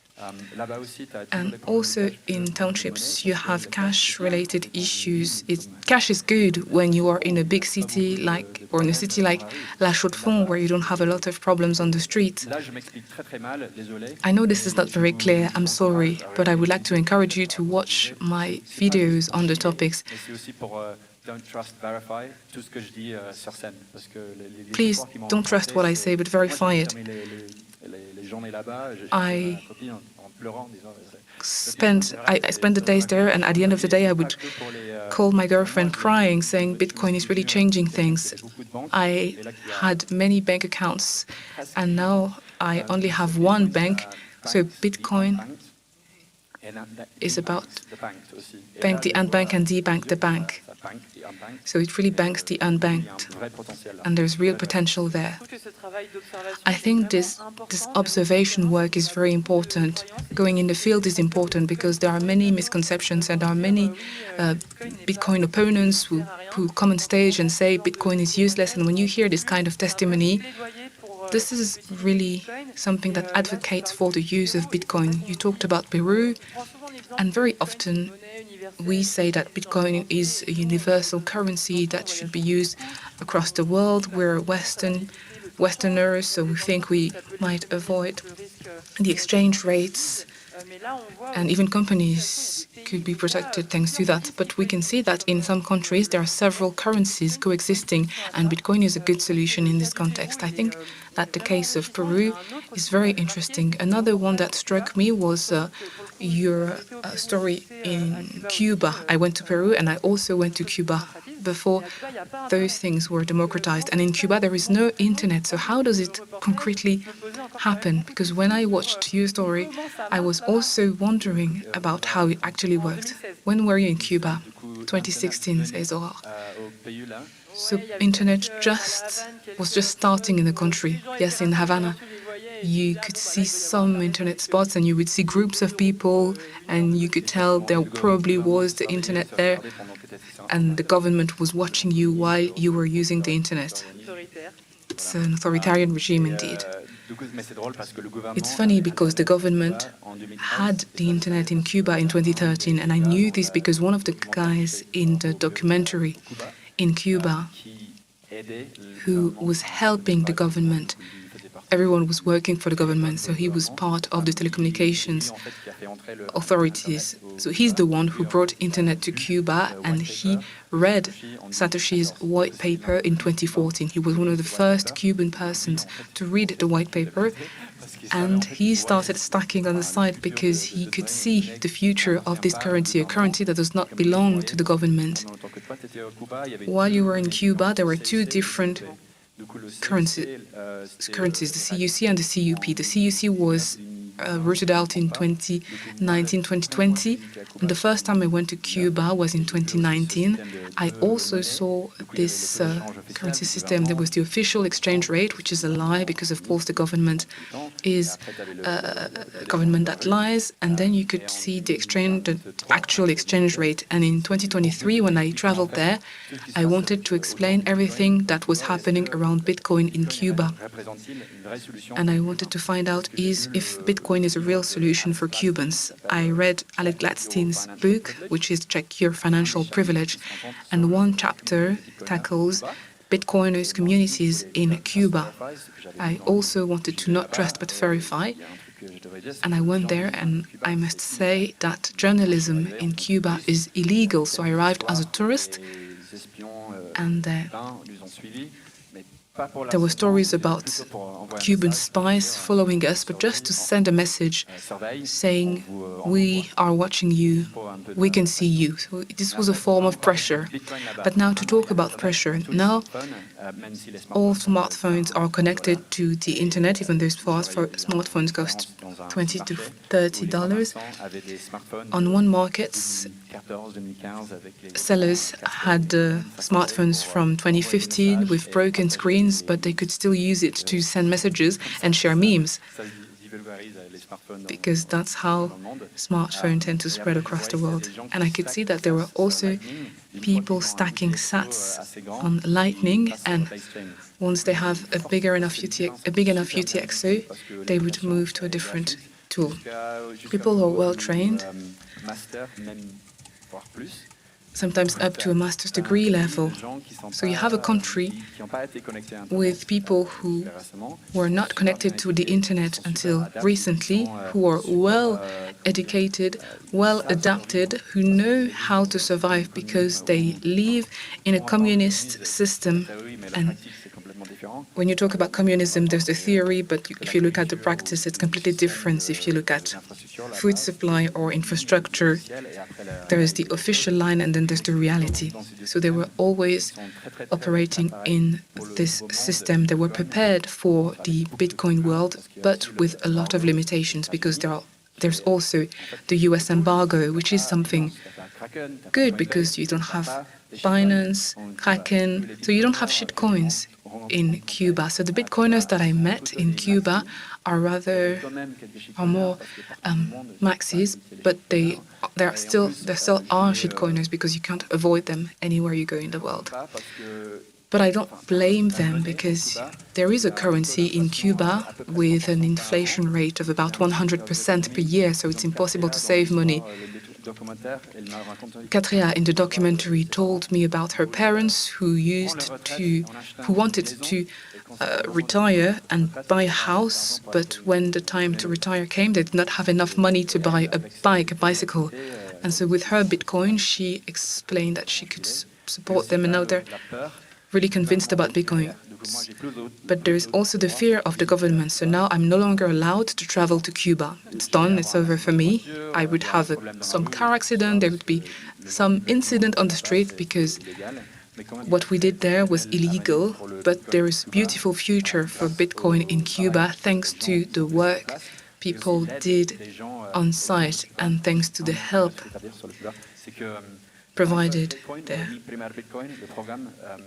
And also in townships, you have cash-related issues. Cash is good when you are in a big city or in a city like La Chaux-de-Fonds, where you don't have a lot of problems on the street. I know this is not very clear, I'm sorry, but I would like to encourage you to watch my videos on the topics. Please don't trust what I say, but verify it. I spent the days there, and at the end of the day, I would call my girlfriend crying, saying Bitcoin is really changing things. I had many bank accounts, and now I only have one bank. So Bitcoin is about bank the unbanked and debank the bank. So it really banks the unbanked, and there's real potential there. I think this observation work is very important. Going in the field is important because there are many misconceptions, and there are many Bitcoin opponents who come on stage and say Bitcoin is useless. And when you hear this kind of testimony, this is really something that advocates for the use of Bitcoin. You talked about Peru, and very often we say that Bitcoin is a universal currency that should be used across the world. We're Westerners, so we think we might avoid the exchange rates, and even companies could be protected thanks to that. But we can see that in some countries there are several currencies coexisting, and Bitcoin is a good solution in this context. I think that the case of Peru is very interesting. Another one that struck me was your story in Cuba. I went to Peru and I also went to Cuba before those things were democratized. And in Cuba there is no internet. So how does it concretely happen? Because when I watched your story, I was also wondering about how it actually worked. When were you in Cuba? 2016, says Aurore. So internet was just starting in the country. Yes, in Havana. You could see some internet spots and you would see groups of people, and you could tell there probably was the internet there, and the government was watching you while you were using the internet. It's an authoritarian regime indeed. It's funny because the government had the internet in Cuba in 2013, and I knew this because one of the guys in the documentary in Cuba who was helping the government, everyone was working for the government, so he was part of the telecommunications authorities. So he's the one who brought internet to Cuba, and he read Satoshi's white paper in 2014. He was one of the first Cuban persons to read the white paper, and he started stacking on the side because he could see the future of this currency, a currency that does not belong to the government. while you were in Cuba, there were two different currencies, the CUC and the CUP. The CUC was rooted out in 2019, 2020. And the first time I went to Cuba was in 2019. I also saw this currency system. There was the official exchange rate, which is a lie because, of course, the government is a government that lies. And then you could see the actual exchange rate. And in 2023, when I traveled there, I wanted to explain everything that was happening around Bitcoin in Cuba. And I wanted to find out if Bitcoin is a real solution for Cubans. I read Alec Gladstein's book, which is Check Your Financial Privilege, and one chapter tackles Bitcoiners' communities in Cuba. I also wanted to not trust but verify, and I went there, and I must say that journalism in Cuba is illegal. So I arrived as a tourist, and there were stories about Cuban spies following us, but just to send a message saying, we are watching you, we can see you. So this was a form of pressure. But now to talk about pressure, now all smartphones are connected to the internet, even though smartphones cost $20 to $30. On one market, sellers had smartphones from 2015 with broken screens, but they could still use it to send messages and share memes, because that's how smartphones tend to spread across the world. And I could see that there were also people stacking sats on Lightning, and once they have a big enough UTXO, they would move to a different tool. People who are well trained, sometimes up to a master's degree level. So you have a country with people who were not connected to the internet until recently, who are well educated, well adapted, who know how to survive because they live in a communist system. And when you talk about communism, there's the theory, but if you look at the practice, it's completely different. If you look at food supply or infrastructure, there is the official line and then there's the reality. So they were always operating in this system. They were prepared for the Bitcoin world, but with a lot of limitations, because there's also the US embargo, which is something good because you don't have Binance, Kraken, so you don't have shit coins in Cuba. So the Bitcoiners that I met in Cuba are more maxis, but they still are shitcoiners because you can't avoid them anywhere you go in the world. But I don't blame them, because there is a currency in Cuba with an inflation rate of about 100% per year, so it's impossible to save money. Katria in the documentary told me about her parents who wanted to retire and buy a house, but when the time to retire came, they did not have enough money to buy a bicycle. And so with her Bitcoin, she explained that she could support them, and now they're really convinced about Bitcoin. But there is also the fear of the government. So now I'm no longer allowed to travel to Cuba. It's done, it's over for me. I would have some car accident, there would be some incident on the street, because what we did there was illegal. But there is a beautiful future for Bitcoin in Cuba, thanks to the work people did on site and thanks to the help provided there.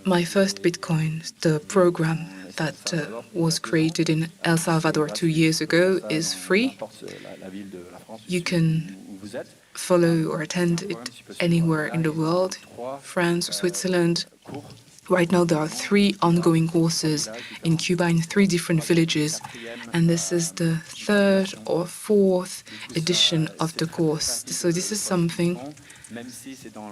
My first Bitcoin, the program that was created in El Salvador 2 years ago, is free. You can follow or attend it anywhere in the world, France or Switzerland. Right now there are 3 ongoing courses in Cuba in 3 different villages, and this is the 3rd or 4th edition of the course. So this is something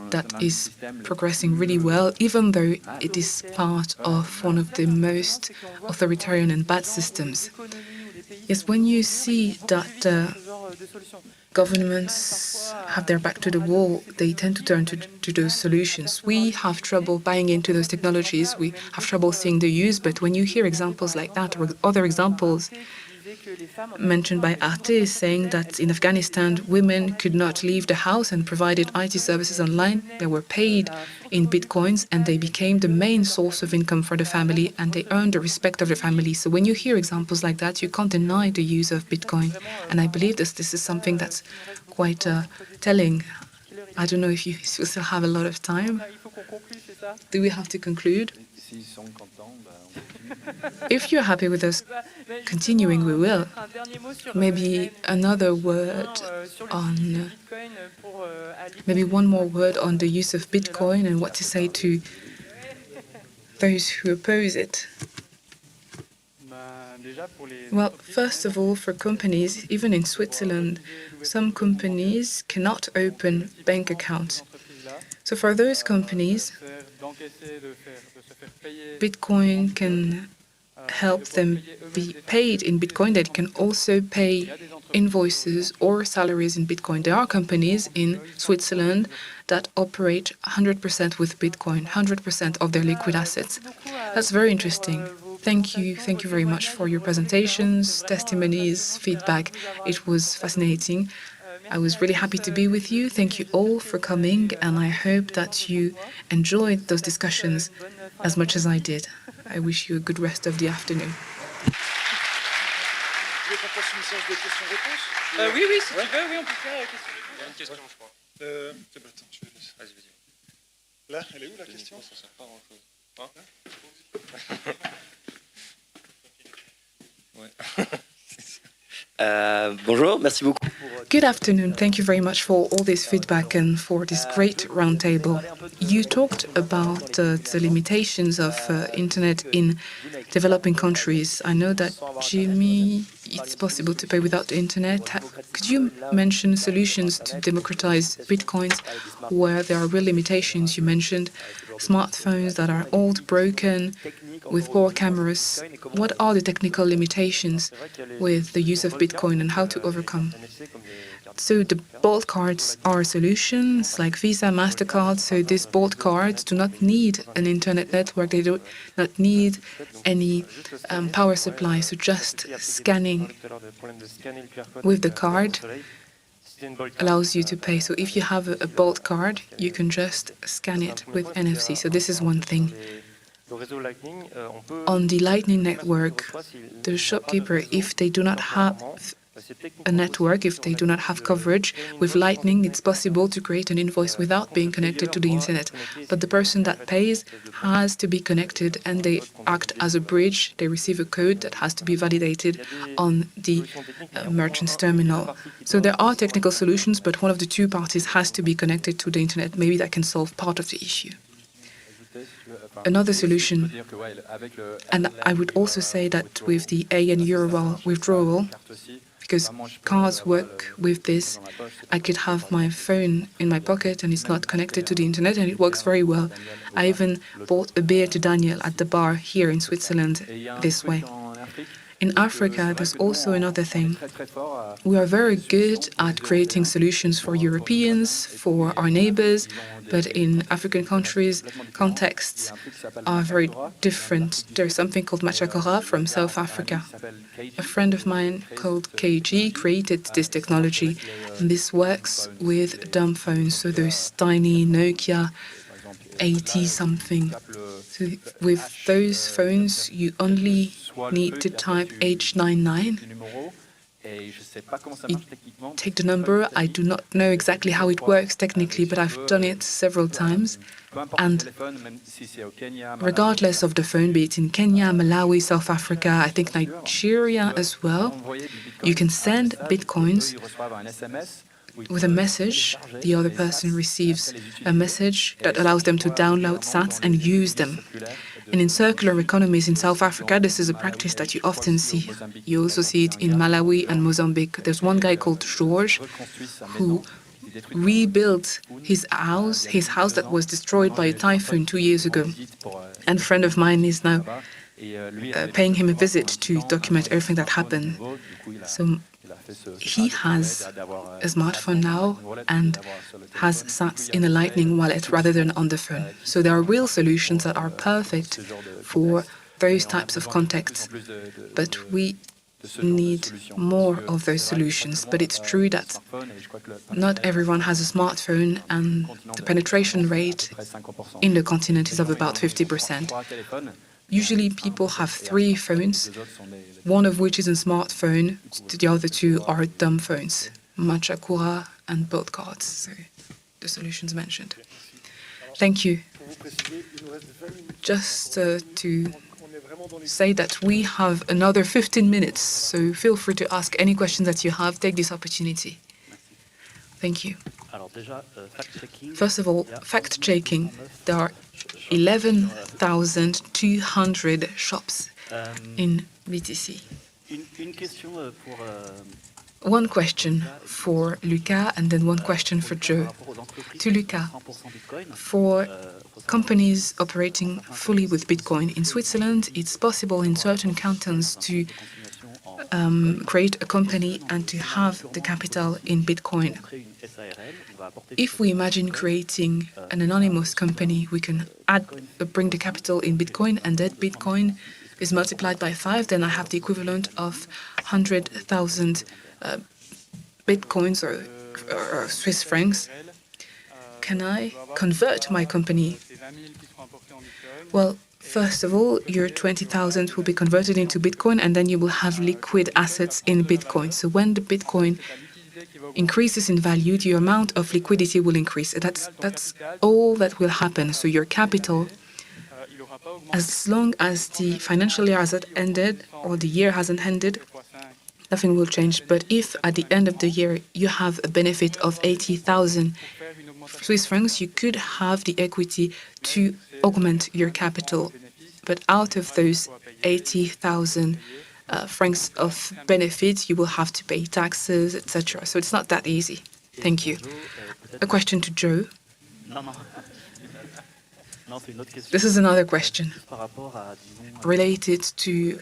that is progressing really well, even though it is part of one of the most authoritarian and bad systems. Yes, when you see that governments have their back to the wall, they tend to turn to those solutions. We have trouble buying into those technologies, we have trouble seeing the use, but when you hear examples like that or other examples, mentioned by Arte, saying that in Afghanistan, women could not leave the house and provided IT services online. They were paid in bitcoins and they became the main source of income for the family and they earned the respect of the family. So when you hear examples like that, you can't deny the use of bitcoin. And I believe this is something that's quite telling. I don't know if you still have a lot of time. Do we have to conclude? If you're happy with us continuing, we will. Maybe another word on, maybe one more word on the use of Bitcoin and what to say to those who oppose it. Well, first of all, for companies, even in Switzerland, some companies cannot open bank accounts. So for those companies, Bitcoin can help them be paid in Bitcoin. They can also pay invoices or salaries in Bitcoin. There are companies in Switzerland that operate 100% with Bitcoin, 100% of their liquid assets. That's very interesting. Thank you very much for your presentations, testimonies, feedback. It was fascinating. I was really happy to be with you. Thank you all for coming, and I hope that you enjoyed those discussions as much as I did. I wish you a good rest of the afternoon. Oui, oui, si tu veux, oui, on peut faire question. Il y a une question, je crois. Attends, je vais laisser. Vas-y, vas-y. Là, elle est où la question? Ça sert pas grand-chose. Ouais. Bonjour, merci beaucoup. Good afternoon. Thank you very much for all this feedback and for this great roundtable. You talked about the limitations of internet in developing countries. I know that, Jimmy, it's possible to pay without the internet. Could you mention solutions to democratize bitcoins where there are real limitations? You mentioned smartphones that are old, broken, with poor cameras. What are the technical limitations with the use of Bitcoin and how to overcome? So the bolt cards are solutions like Visa, MasterCard. So these bolt cards do not need an internet network. They do not need any power supply. So just scanning with the card allows you to pay. So if you have a bolt card, you can just scan it with NFC. So this is one thing. On the Lightning Network, the shopkeeper, if they do not have a network, if they do not have coverage, with Lightning it's possible to create an invoice without being connected to the internet. But the person that pays has to be connected and they act as a bridge. They receive a code that has to be validated on the merchant's terminal. So there are technical solutions, but one of the two parties has to be connected to the internet. Maybe that can solve part of the issue. Another solution, and I would also say that with the AN euro withdrawal, because cards work with this, I could have my phone in my pocket and it's not connected to the internet and it works very well. I even bought a beer to Daniel at the bar here in Switzerland this way. In Africa, there's also another thing. We are very good at creating solutions for Europeans, for our neighbors, but in African countries, contexts are very different. There's something called Machakora from South Africa. A friend of mine called KG created this technology, and this works with dumb phones, so those tiny Nokia 80-something. So with those phones, you only need to type H99. You take the number. I do not know exactly how it works technically, but I've done it several times. And regardless of the phone, be it in Kenya, Malawi, South Africa, I think Nigeria as well, you can send bitcoins with a message. The other person receives a message that allows them to download sats and use them. And in circular economies in South Africa, this is a practice that you often see. You also see it in Malawi and Mozambique. There's one guy called George who rebuilt his house that was destroyed by a typhoon 2 years ago. And a friend of mine is now paying him a visit to document everything that happened. So he has a smartphone now and has sats in a Lightning wallet rather than on the phone. So there are real solutions that are perfect for those types of contexts. But we need more of those solutions. But it's true that not everyone has a smartphone, and the penetration rate in the continent is of about 50%. Usually people have 3 phones, one of which is a smartphone, the other 2 are dumb phones, Machakura and both cards, so the solutions mentioned. Thank you. Just to say that we have another 15 minutes, so feel free to ask any questions that you have. Take this opportunity. Thank you. First of all, fact-checking. There are 11,200 shops in BTC. One question for Luca and then one question for Joe. To Luca, for companies operating fully with Bitcoin in Switzerland, it's possible in certain cantons to create a company and to have the capital in Bitcoin. If we imagine creating an anonymous company, we can bring the capital in Bitcoin, and that Bitcoin is multiplied by 5, then I have the equivalent of 100,000 Bitcoins or Swiss francs. Can I convert my company? Well, first of all, your 20,000 will be converted into Bitcoin, and then you will have liquid assets in Bitcoin. So when the Bitcoin increases in value, the amount of liquidity will increase. That's all that will happen. So your capital, as long as the financial year hasn't ended or the year hasn't ended, nothing will change. But if at the end of the year you have a benefit of 80,000 Swiss francs, you could have the equity to augment your capital. But out of those 80,000 francs of benefits, you will have to pay taxes, etc. So it's not that easy. Thank you. A question to Joe. This is another question related to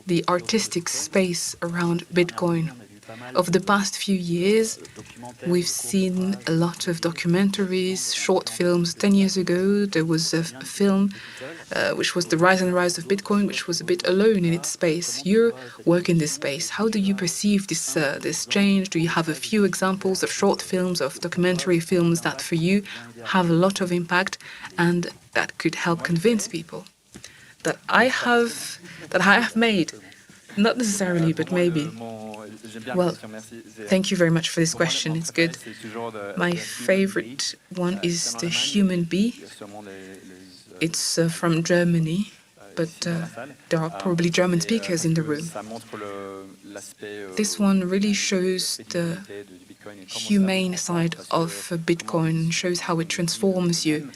the artistic space around Bitcoin. Over the past few years, we've seen a lot of documentaries, short films. 10 years ago, there was a film which was The Rise and Rise of Bitcoin, which was a bit alone in its space. You work in this space. How do you perceive this change? Do you have a few examples of short films, of documentary films that for you have a lot of impact and that could help convince people? That I have made, not necessarily, but maybe. Well, thank you very much for this question. It's good. My favorite one is The Human Bee. It's from Germany, but there are probably German speakers in the room. This one really shows the humane side of Bitcoin, shows how it transforms you.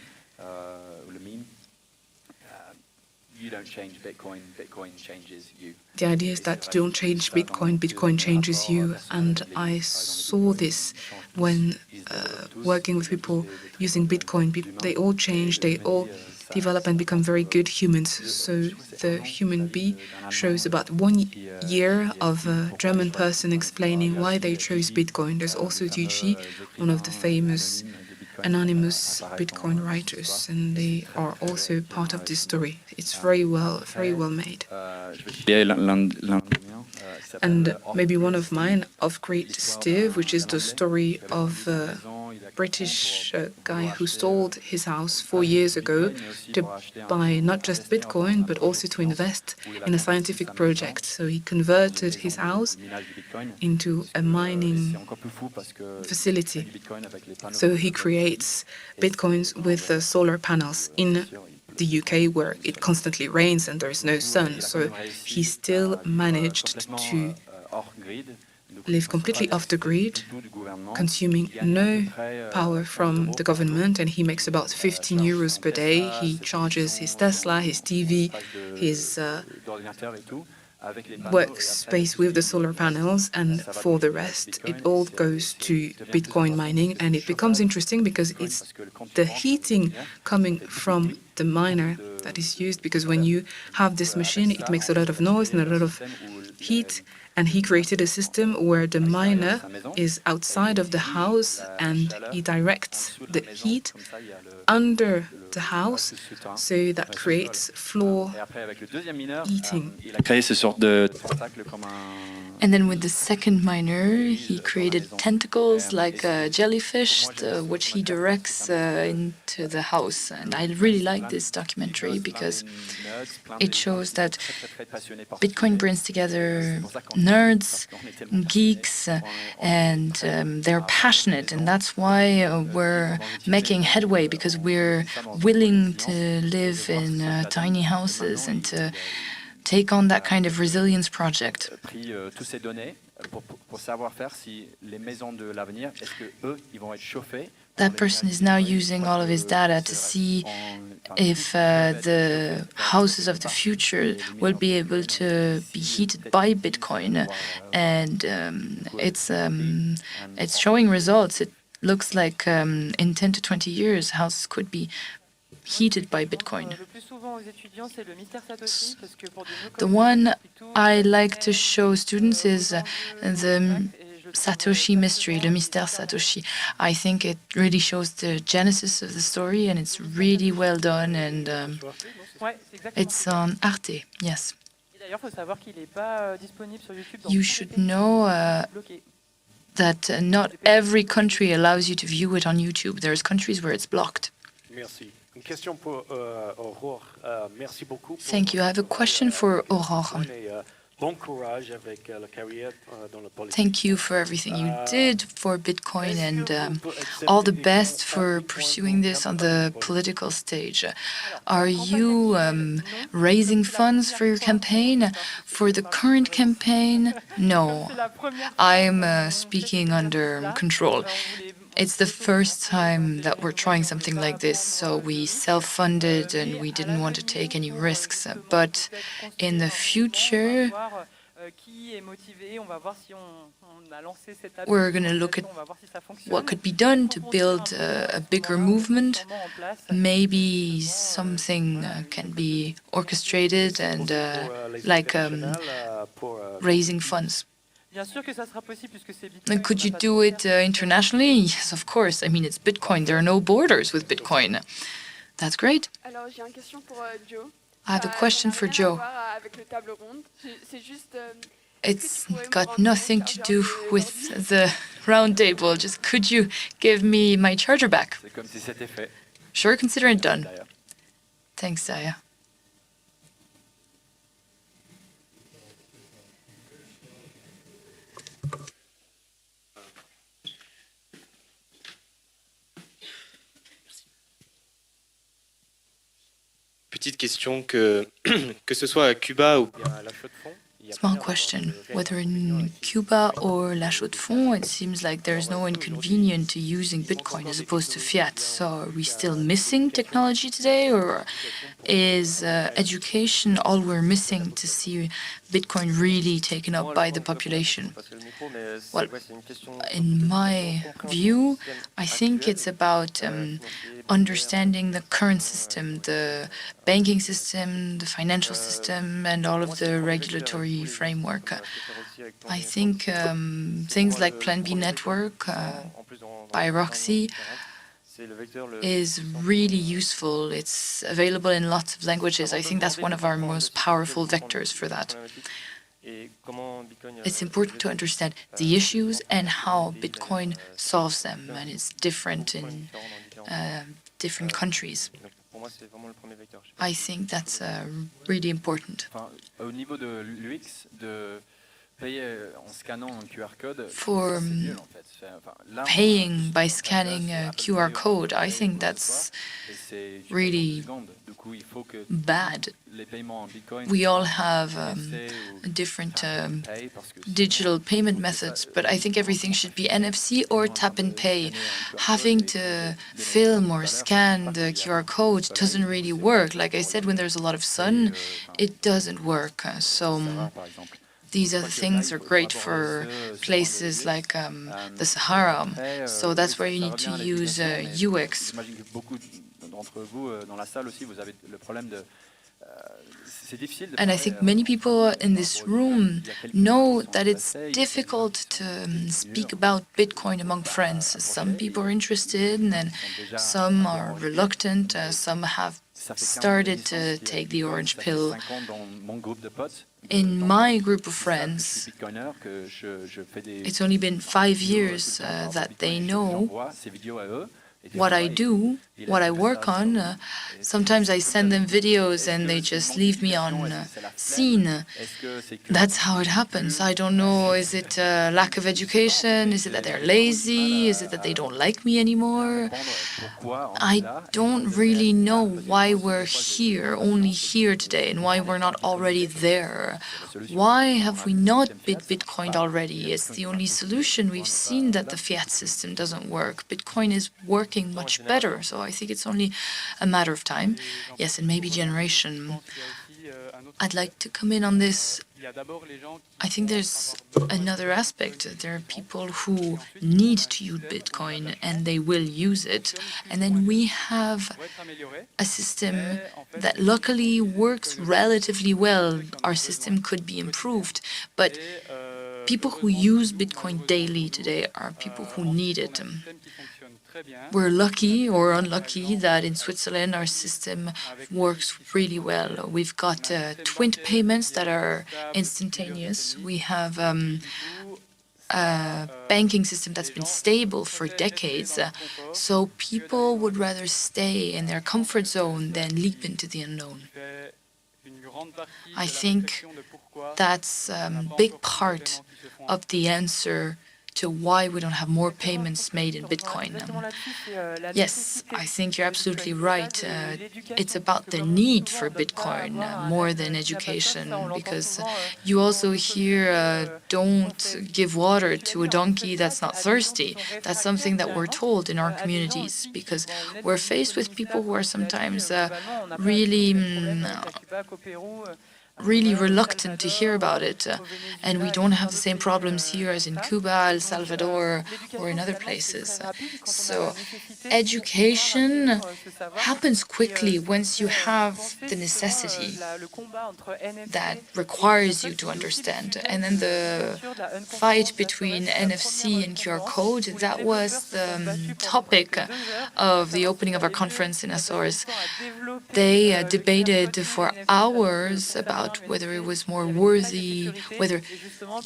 You don't change Bitcoin, Bitcoin changes you. The idea is that you don't change Bitcoin, Bitcoin changes you. And I saw this when working with people using Bitcoin. They all change, they all develop and become very good humans. So The Human Bee shows about 1 year of a German person explaining why they chose Bitcoin. There's also Tucci, one of the famous anonymous Bitcoin writers, and they are also part of this story. It's very well made. And maybe one of mine, of Great Steve, which is the story of a British guy who sold his house 4 years ago to buy not just Bitcoin, but also to invest in a scientific project. So he converted his house into a mining facility. So he creates Bitcoins with solar panels in the UK, where it constantly rains and there is no sun. So he still managed to live completely off the grid, consuming no power from the government, and he makes about 15 euros per day. He charges his Tesla, his TV, his workspace with the solar panels, and for the rest, it all goes to Bitcoin mining. And it becomes interesting because it's the heating coming from the miner that is used, because when you have this machine, it makes a lot of noise and a lot of heat. And he created a system where the miner is outside of the house and he directs the heat under the house, so that creates floor eating. And then with the second miner, he created tentacles like a jellyfish, which he directs into the house. And I really like this documentary because it shows that Bitcoin brings together nerds, geeks, and they're passionate. And that's why we're making headway, because we're willing to live in tiny houses and to take on that kind of resilience project. That person is now using all of his data to see if the houses of the future will be able to be heated by Bitcoin, and it's showing results. It looks like in 10 to 20 years, houses could be heated by Bitcoin. The one I like to show students is the Satoshi mystery, le mystère Satoshi. I think it really shows the genesis of the story, and it's really well done, and it's on Arte, yes. You should know that not every country allows you to view it on YouTube. There's countries where it's blocked. Thank you. I have a question for Aurore. Thank you for everything you did for Bitcoin, and all the best for pursuing this on the political stage. Are you raising funds for your campaign? For the current campaign? No. I'm speaking under control. It's the first time that we're trying something like this, so we self-funded and we didn't want to take any risks. But in the future, we're going to look at what could be done to build a bigger movement. Maybe something can be orchestrated and like raising funds. And could you do it internationally? Yes, of course. I mean, it's Bitcoin. There are no borders with Bitcoin. That's great. I have a question for Joe. It's got nothing to do with the roundtable. Just could you give me my charger back? Sure, consider it done. Thanks, Zaya. Petite question, que ce soit à Cuba ou bien à la Chaux-de-Fonds. Small question. Whether in Cuba or La Chaux-de-Fonds, it seems like there's no inconvenience to using Bitcoin as opposed to fiat. So are we still missing technology today, or is education all we're missing to see Bitcoin really taken up by the population? Well, in my view, I think it's about understanding the current system, the banking system, the financial system, and all of the regulatory framework. I think things like Plan B network by Roxy is really useful. It's available in lots of languages. I think that's one of our most powerful vectors for that. It's important to understand the issues and how Bitcoin solves them, and it's different in different countries. I think that's really important. For paying by scanning a QR code, I think that's really bad. We all have different digital payment methods, but I think everything should be NFC or tap and pay. Having to film or scan the QR code doesn't really work. Like I said, when there's a lot of sun, it doesn't work. So these other things are great for places like the Sahara. So that's where you need to use UX. And I think many people in this room know that it's difficult to speak about Bitcoin among friends. Some people are interested and some are reluctant. Some have started to take the orange pill. In my group of friends, it's only been 5 years that they know what I do, what I work on. Sometimes I send them videos and they just leave me on scene. That's how it happens. I don't know, is it a lack of education? Is it that they're lazy? Is it that they don't like me anymore? I don't really know why we're here, only here today, and why we're not already there. Why have we not been Bitcoined already? It's the only solution. We've seen that the fiat system doesn't work. Bitcoin is working much better, so I think it's only a matter of time. Yes, and maybe generation. I'd like to come in on this. I think there's another aspect. There are people who need to use Bitcoin and they will use it. And then we have a system that luckily works relatively well. Our system could be improved, but people who use Bitcoin daily today are people who need it. We're lucky or unlucky that in Switzerland our system works really well. We've got twin payments that are instantaneous. We have a banking system that's been stable for decades. So people would rather stay in their comfort zone than leap into the unknown. I think that's a big part of the answer to why we don't have more payments made in Bitcoin. Yes, I think you're absolutely right. It's about the need for Bitcoin more than education, because you also hear, don't give water to a donkey that's not thirsty. That's something that we're told in our communities, because we're faced with people who are sometimes really reluctant to hear about it. And we don't have the same problems here as in Cuba, El Salvador, or in other places. So education happens quickly once you have the necessity that requires you to understand. And then the fight between NFC and QR code, that was the topic of the opening of our conference in Azores. They debated for hours about whether it was more worthy, whether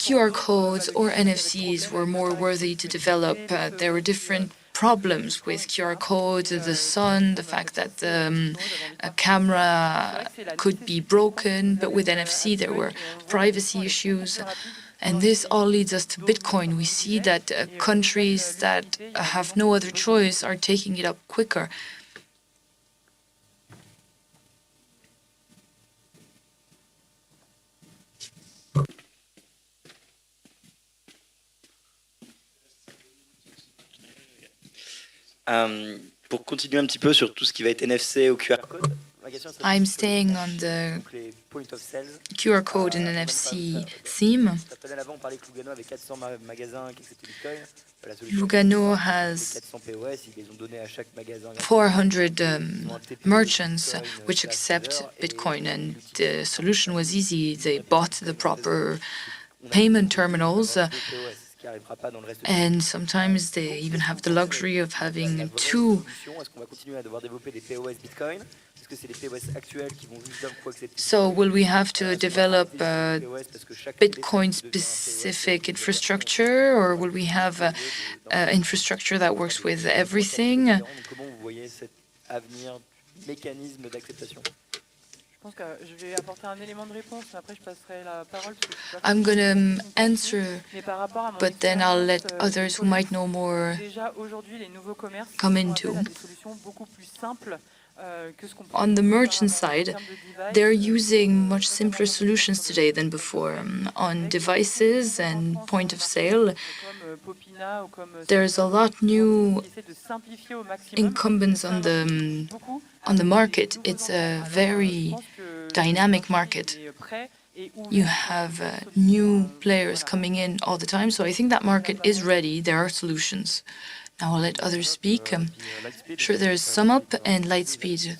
QR codes or NFCs were more worthy to develop. There were different problems with QR codes, the sun, the fact that the camera could be broken, but with NFC there were privacy issues. And this all leads us to Bitcoin. We see that countries that have no other choice are taking it up quicker. Pour continuer un petit peu sur tout ce qui va être NFC ou QR code, I'm staying on the QR code and NFC theme. Lugano has 400 merchants which accept Bitcoin, and the solution was easy. They bought the proper payment terminals, and sometimes they even have the luxury of having two. So will we have to develop Bitcoin-specific infrastructure, or will we have infrastructure that works with everything? I'm going to answer, but then I'll let others who might know more come into. On the merchant side, they're using much simpler solutions today than before. On devices and point of sale, there's a lot new incumbents on the market. It's a very dynamic market. You have new players coming in all the time, so I think that market is ready. There are solutions. Now I'll let others speak. Sure, there's SumUp and Lightspeed.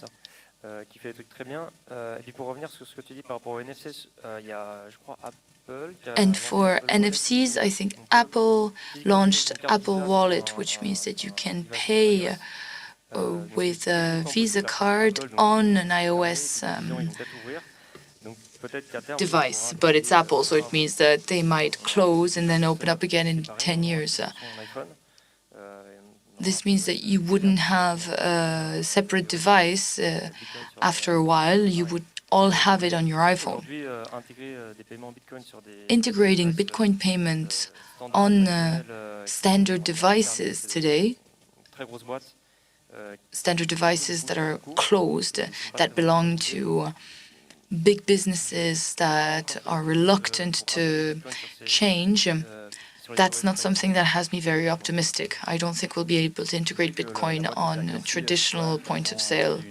qui fait des trucs très bien. Et puis pour revenir sur ce que tu dis par rapport au NFC, il y a, je crois, Apple qui a And lancé for Apple Wallet. NFCs, I think Apple launched Apple Wallet, which means that you can pay with a Visa card on an iOS device, but it's Apple, so it means that they might close and then open up again in 10 years. This means that you wouldn't have a separate device after a while. You would all have it on your iPhone. Integrating Bitcoin payments on standard devices today, standard devices that are closed, that belong to big businesses that are reluctant to change, that's not something that has me very optimistic. I don't think we'll be able to integrate Bitcoin on traditional points of sale.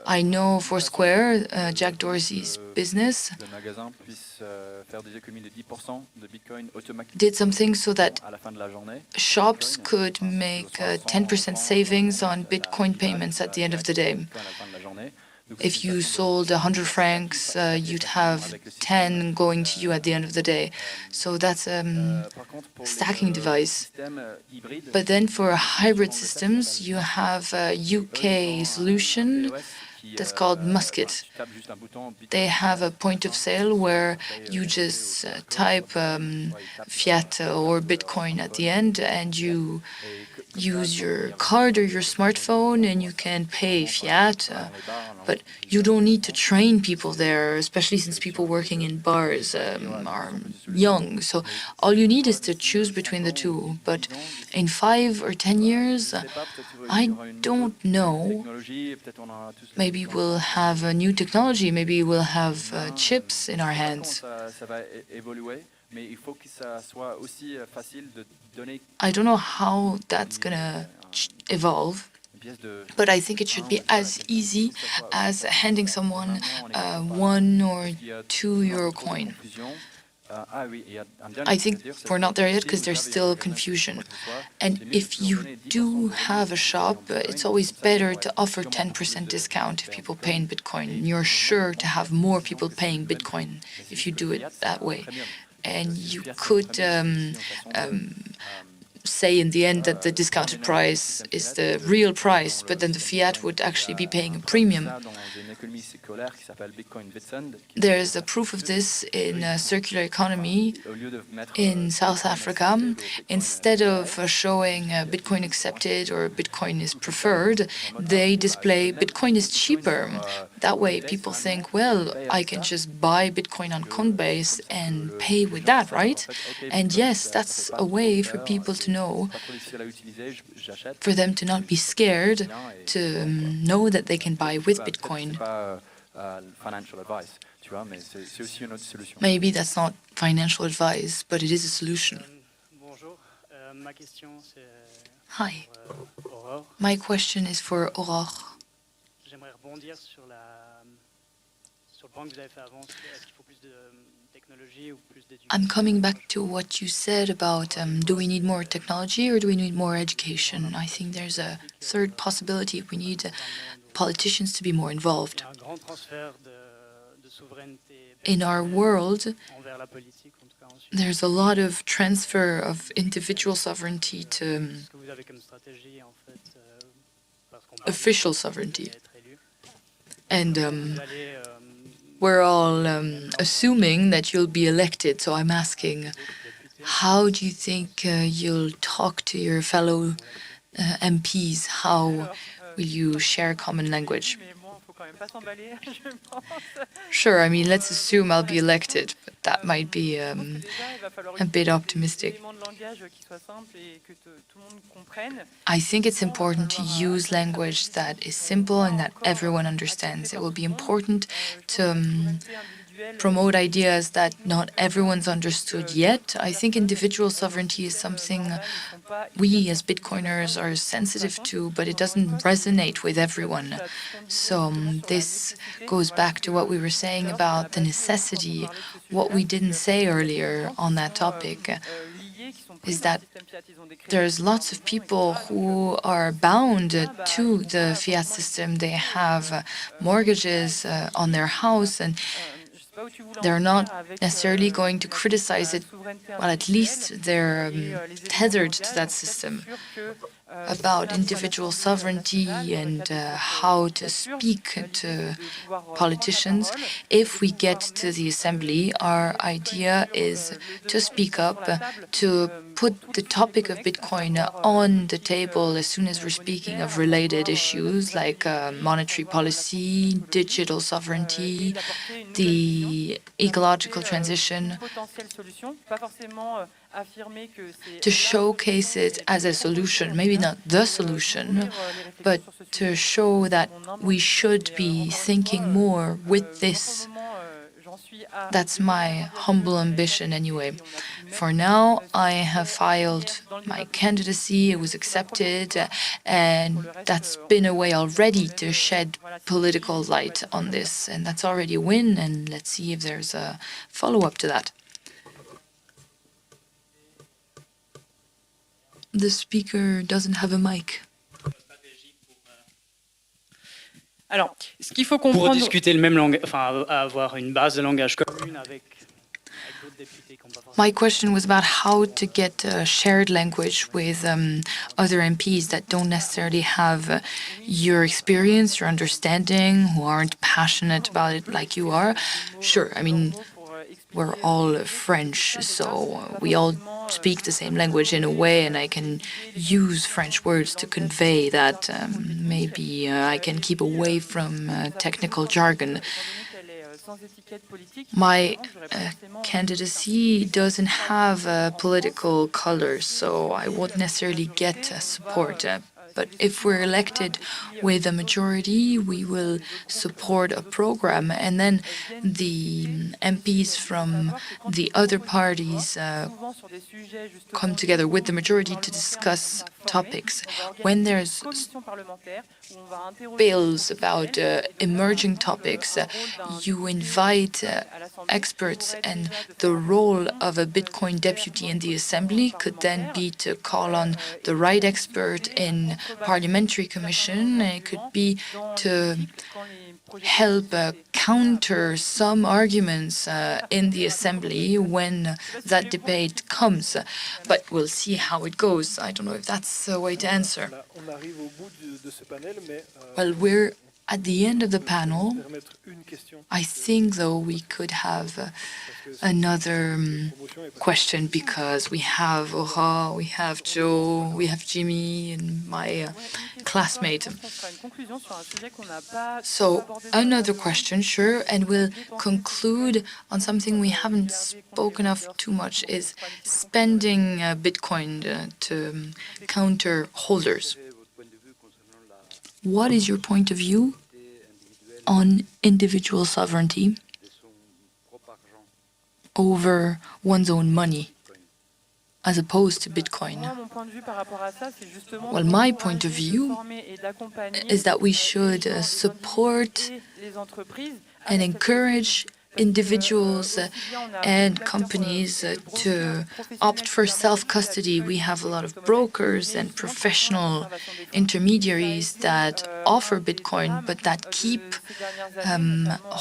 I know for Square, Jack Dorsey's business did something so that shops could make 10% savings on Bitcoin payments at the end of the day. If you sold 100 francs, you'd have 10 going to you at the end of the day. So that's a stacking device. But then for hybrid systems, you have a UK solution that's called Musket. They have a point of sale where you just type fiat or Bitcoin at the end, and you use your card or your smartphone and you can pay fiat, but you don't need to train people there, especially since people working in bars are young. So all you need is to choose between the two. But in 5 or 10 years, I don't know. Maybe we'll have a new technology, maybe we'll have chips in our hands. I don't know how that's going to evolve, but I think it should be as easy as handing someone a 1 or 2 euro coin. I think we're not there yet because there's still confusion. And if you do have a shop, it's always better to offer 10% discount if people pay in Bitcoin. You're sure to have more people paying Bitcoin if you do it that way. And you could say in the end that the discounted price is the real price, but then the fiat would actually be paying a premium. There's a proof of this in a circular economy in South Africa. Instead of showing Bitcoin accepted or Bitcoin is preferred, they display Bitcoin is cheaper. That way people think, well, I can just buy Bitcoin on Coinbase and pay with that, right? And yes, that's a way for people to know, for them to not be scared, to know that they can buy with Bitcoin. Maybe that's not financial advice, but it is a solution. Hi. My question is for Aurore. I'm coming back to what you said about do we need more technology or do we need more education? I think there's a third possibility. We need politicians to be more involved. In our world, there's a lot of transfer of individual sovereignty to official sovereignty. And we're all assuming that you'll be elected, so I'm asking, how do you think you'll talk to your fellow MPs? How will you share common language? Sure, I mean, let's assume I'll be elected, but that might be a bit optimistic. I think it's important to use language that is simple and that everyone understands. It will be important to promote ideas that not everyone's understood yet. I think individual sovereignty is something we as Bitcoiners are sensitive to, but it doesn't resonate with everyone. So this goes back to what we were saying about the necessity, what we didn't say earlier on that topic. is that there's lots of people who are bound to the fiat system. They have mortgages on their house, and they're not necessarily going to criticize it. Well, at least they're tethered to that system. About individual sovereignty and how to speak to politicians. If we get to the assembly, our idea is to speak up, to put the topic of Bitcoin on the table as soon as we're speaking of related issues like monetary policy, digital sovereignty, the ecological transition, to showcase it as a solution, maybe not the solution, but to show that we should be thinking more with this. That's my humble ambition anyway. For now, I have filed my candidacy, it was accepted, and that's been a way already to shed political light on this, and that's already a win, and let's see if there's a follow-up to that. The speaker doesn't have a mic. Alors, ce qu'il faut comprendre... Pour discuter le même langage, enfin avoir une base de langage commune avec d'autres députés qu'on peut pas. My question was about how to get a shared language with other MPs that don't necessarily have your experience, your understanding, who aren't passionate about it like you are. Sure, I mean, we're all French, so we all speak the same language in a way, and I can use French words to convey that. Maybe I can keep away from technical jargon. My candidacy doesn't have a political color, so I won't necessarily get support. But if we're elected with a majority, we will support a program, and then the MPs from the other parties come together with the majority to discuss topics. When there's bills about emerging topics, you invite experts, and the role of a Bitcoin deputy in the assembly could then be to call on the right expert in parliamentary commission. It could be to help counter some arguments in the assembly when that debate comes. But we'll see how it goes. I don't know if that's a way to answer. Well, we're at the end of the panel. I think, though, we could have another question, because we have Aurore, we have Joe, we have Jimmy, and my classmate. So another question, sure, and we'll conclude on something we haven't spoken of too much, is spending Bitcoin to counter holders. What is your point of view on individual sovereignty over one's own money as opposed to Bitcoin? Well, my point of view is that we should support and encourage individuals and companies to opt for self-custody. We have a lot of brokers and professional intermediaries that offer Bitcoin, but that keep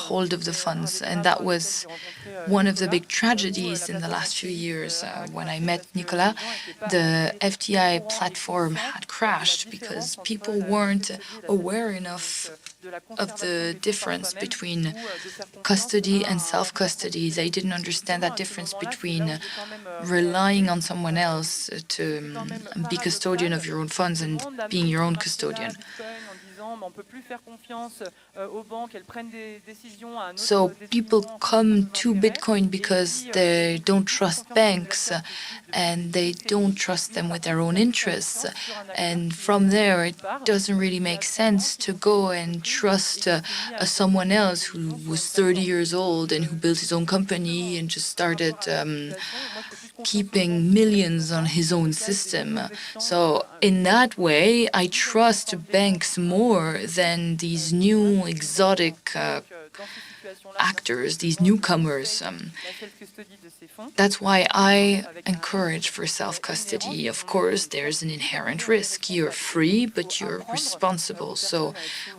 hold of the funds. And that was one of the big tragedies in the last few years. When I met Nicolas, the FTI platform had crashed because people weren't aware enough of the difference between custody and self-custody. They didn't understand that difference between relying on someone else to be custodian of your own funds and being your own custodian. So people come to Bitcoin because they don't trust banks and they don't trust them with their own interests. And from there, it doesn't really make sense to go and trust someone else who was 30 years old and who built his own company and just started keeping millions on his own system. So in that way, I trust banks more than these new exotic actors, these newcomers. That's why I encourage for self-custody. Of course, there's an inherent risk. You're free, but you're responsible. So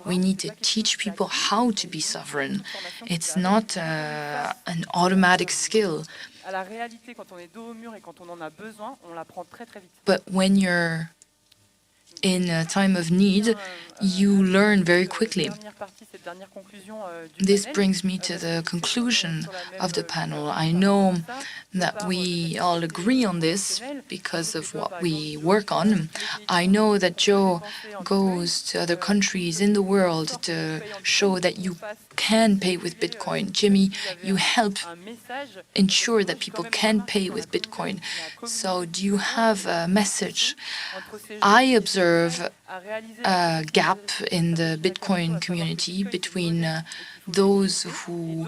we need to teach people how to be sovereign. It's not an automatic skill. But when you're in a time of need, you learn very quickly. This brings me to the conclusion of the panel. I know that we all agree on this because of what we work on. I know that Joe goes to other countries in the world to show that you can pay with Bitcoin. Jimmy, you help ensure that people can pay with Bitcoin. So do you have a message? I observe a gap in the Bitcoin community between those who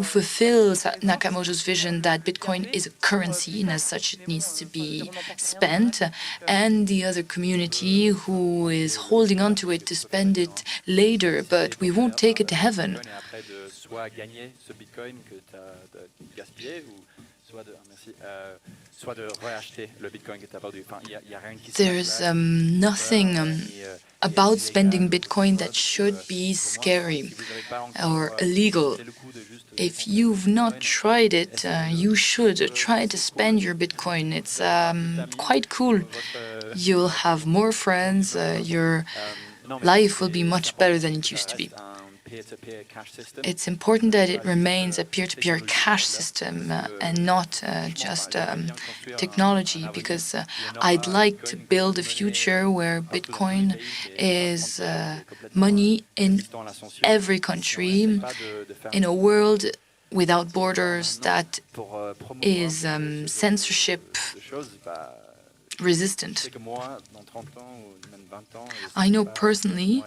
fulfill Nakamoto's vision that Bitcoin is a currency and as such it needs to be spent, and the other community who is holding on to it to spend it later, but we won't take it to heaven. There's nothing about spending Bitcoin that should be scary or illegal. If you've not tried it, you should try to spend your Bitcoin. It's quite cool. You'll have more friends. Your life will be much better than it used to be. It's important that it remains a peer-to-peer cash system and not just technology, because I'd like to build a future where Bitcoin is money in every country, in a world without borders that is censorship resistant. I know personally,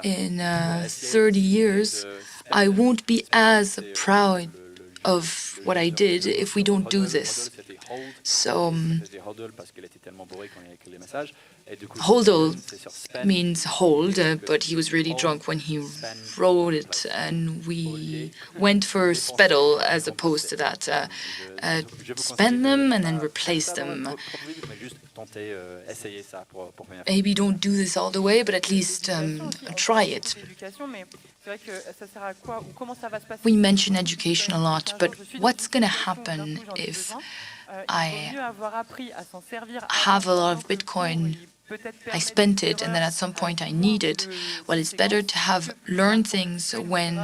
in 30 years, I won't be as proud of what I did if we don't do this. So, hodl means hold, but he was really drunk when he wrote it, and we went for spedal as opposed to that. Spend them and then replace them. Maybe don't do this all the way, but at least try it. We mention education a lot, but what's going to happen if I have a lot of Bitcoin, I spent it, and then at some point I need it? Well, it's better to have learned things when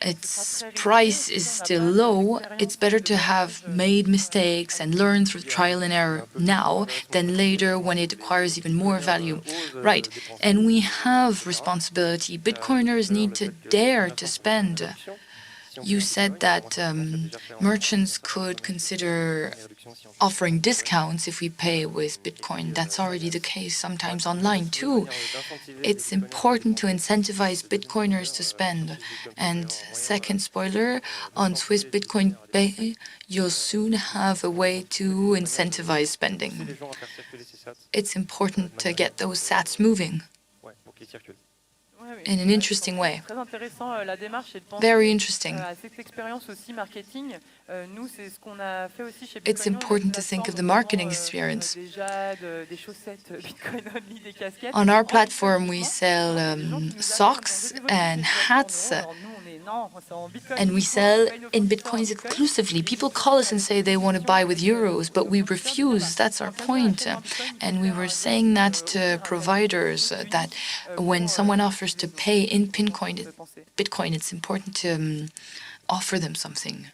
its price is still low. It's better to have made mistakes and learned through trial and error now than later when it acquires even more value. Right, and we have responsibility. Bitcoiners need to dare to spend. You said that merchants could consider offering discounts if we pay with Bitcoin. That's already the case, sometimes online too. It's important to incentivize Bitcoiners to spend. And second spoiler, on Swiss Bitcoin Pay, you'll soon have a way to incentivize spending. It's important to get those sats moving in an interesting way. Very interesting. It's important to think of the marketing experience. On our platform, we sell socks and hats, and we sell in Bitcoins exclusively. People call us and say they want to buy with euros, but we refuse. That's our point. And we were saying that to providers, that when someone offers to pay in Bitcoin, it's important to offer them something.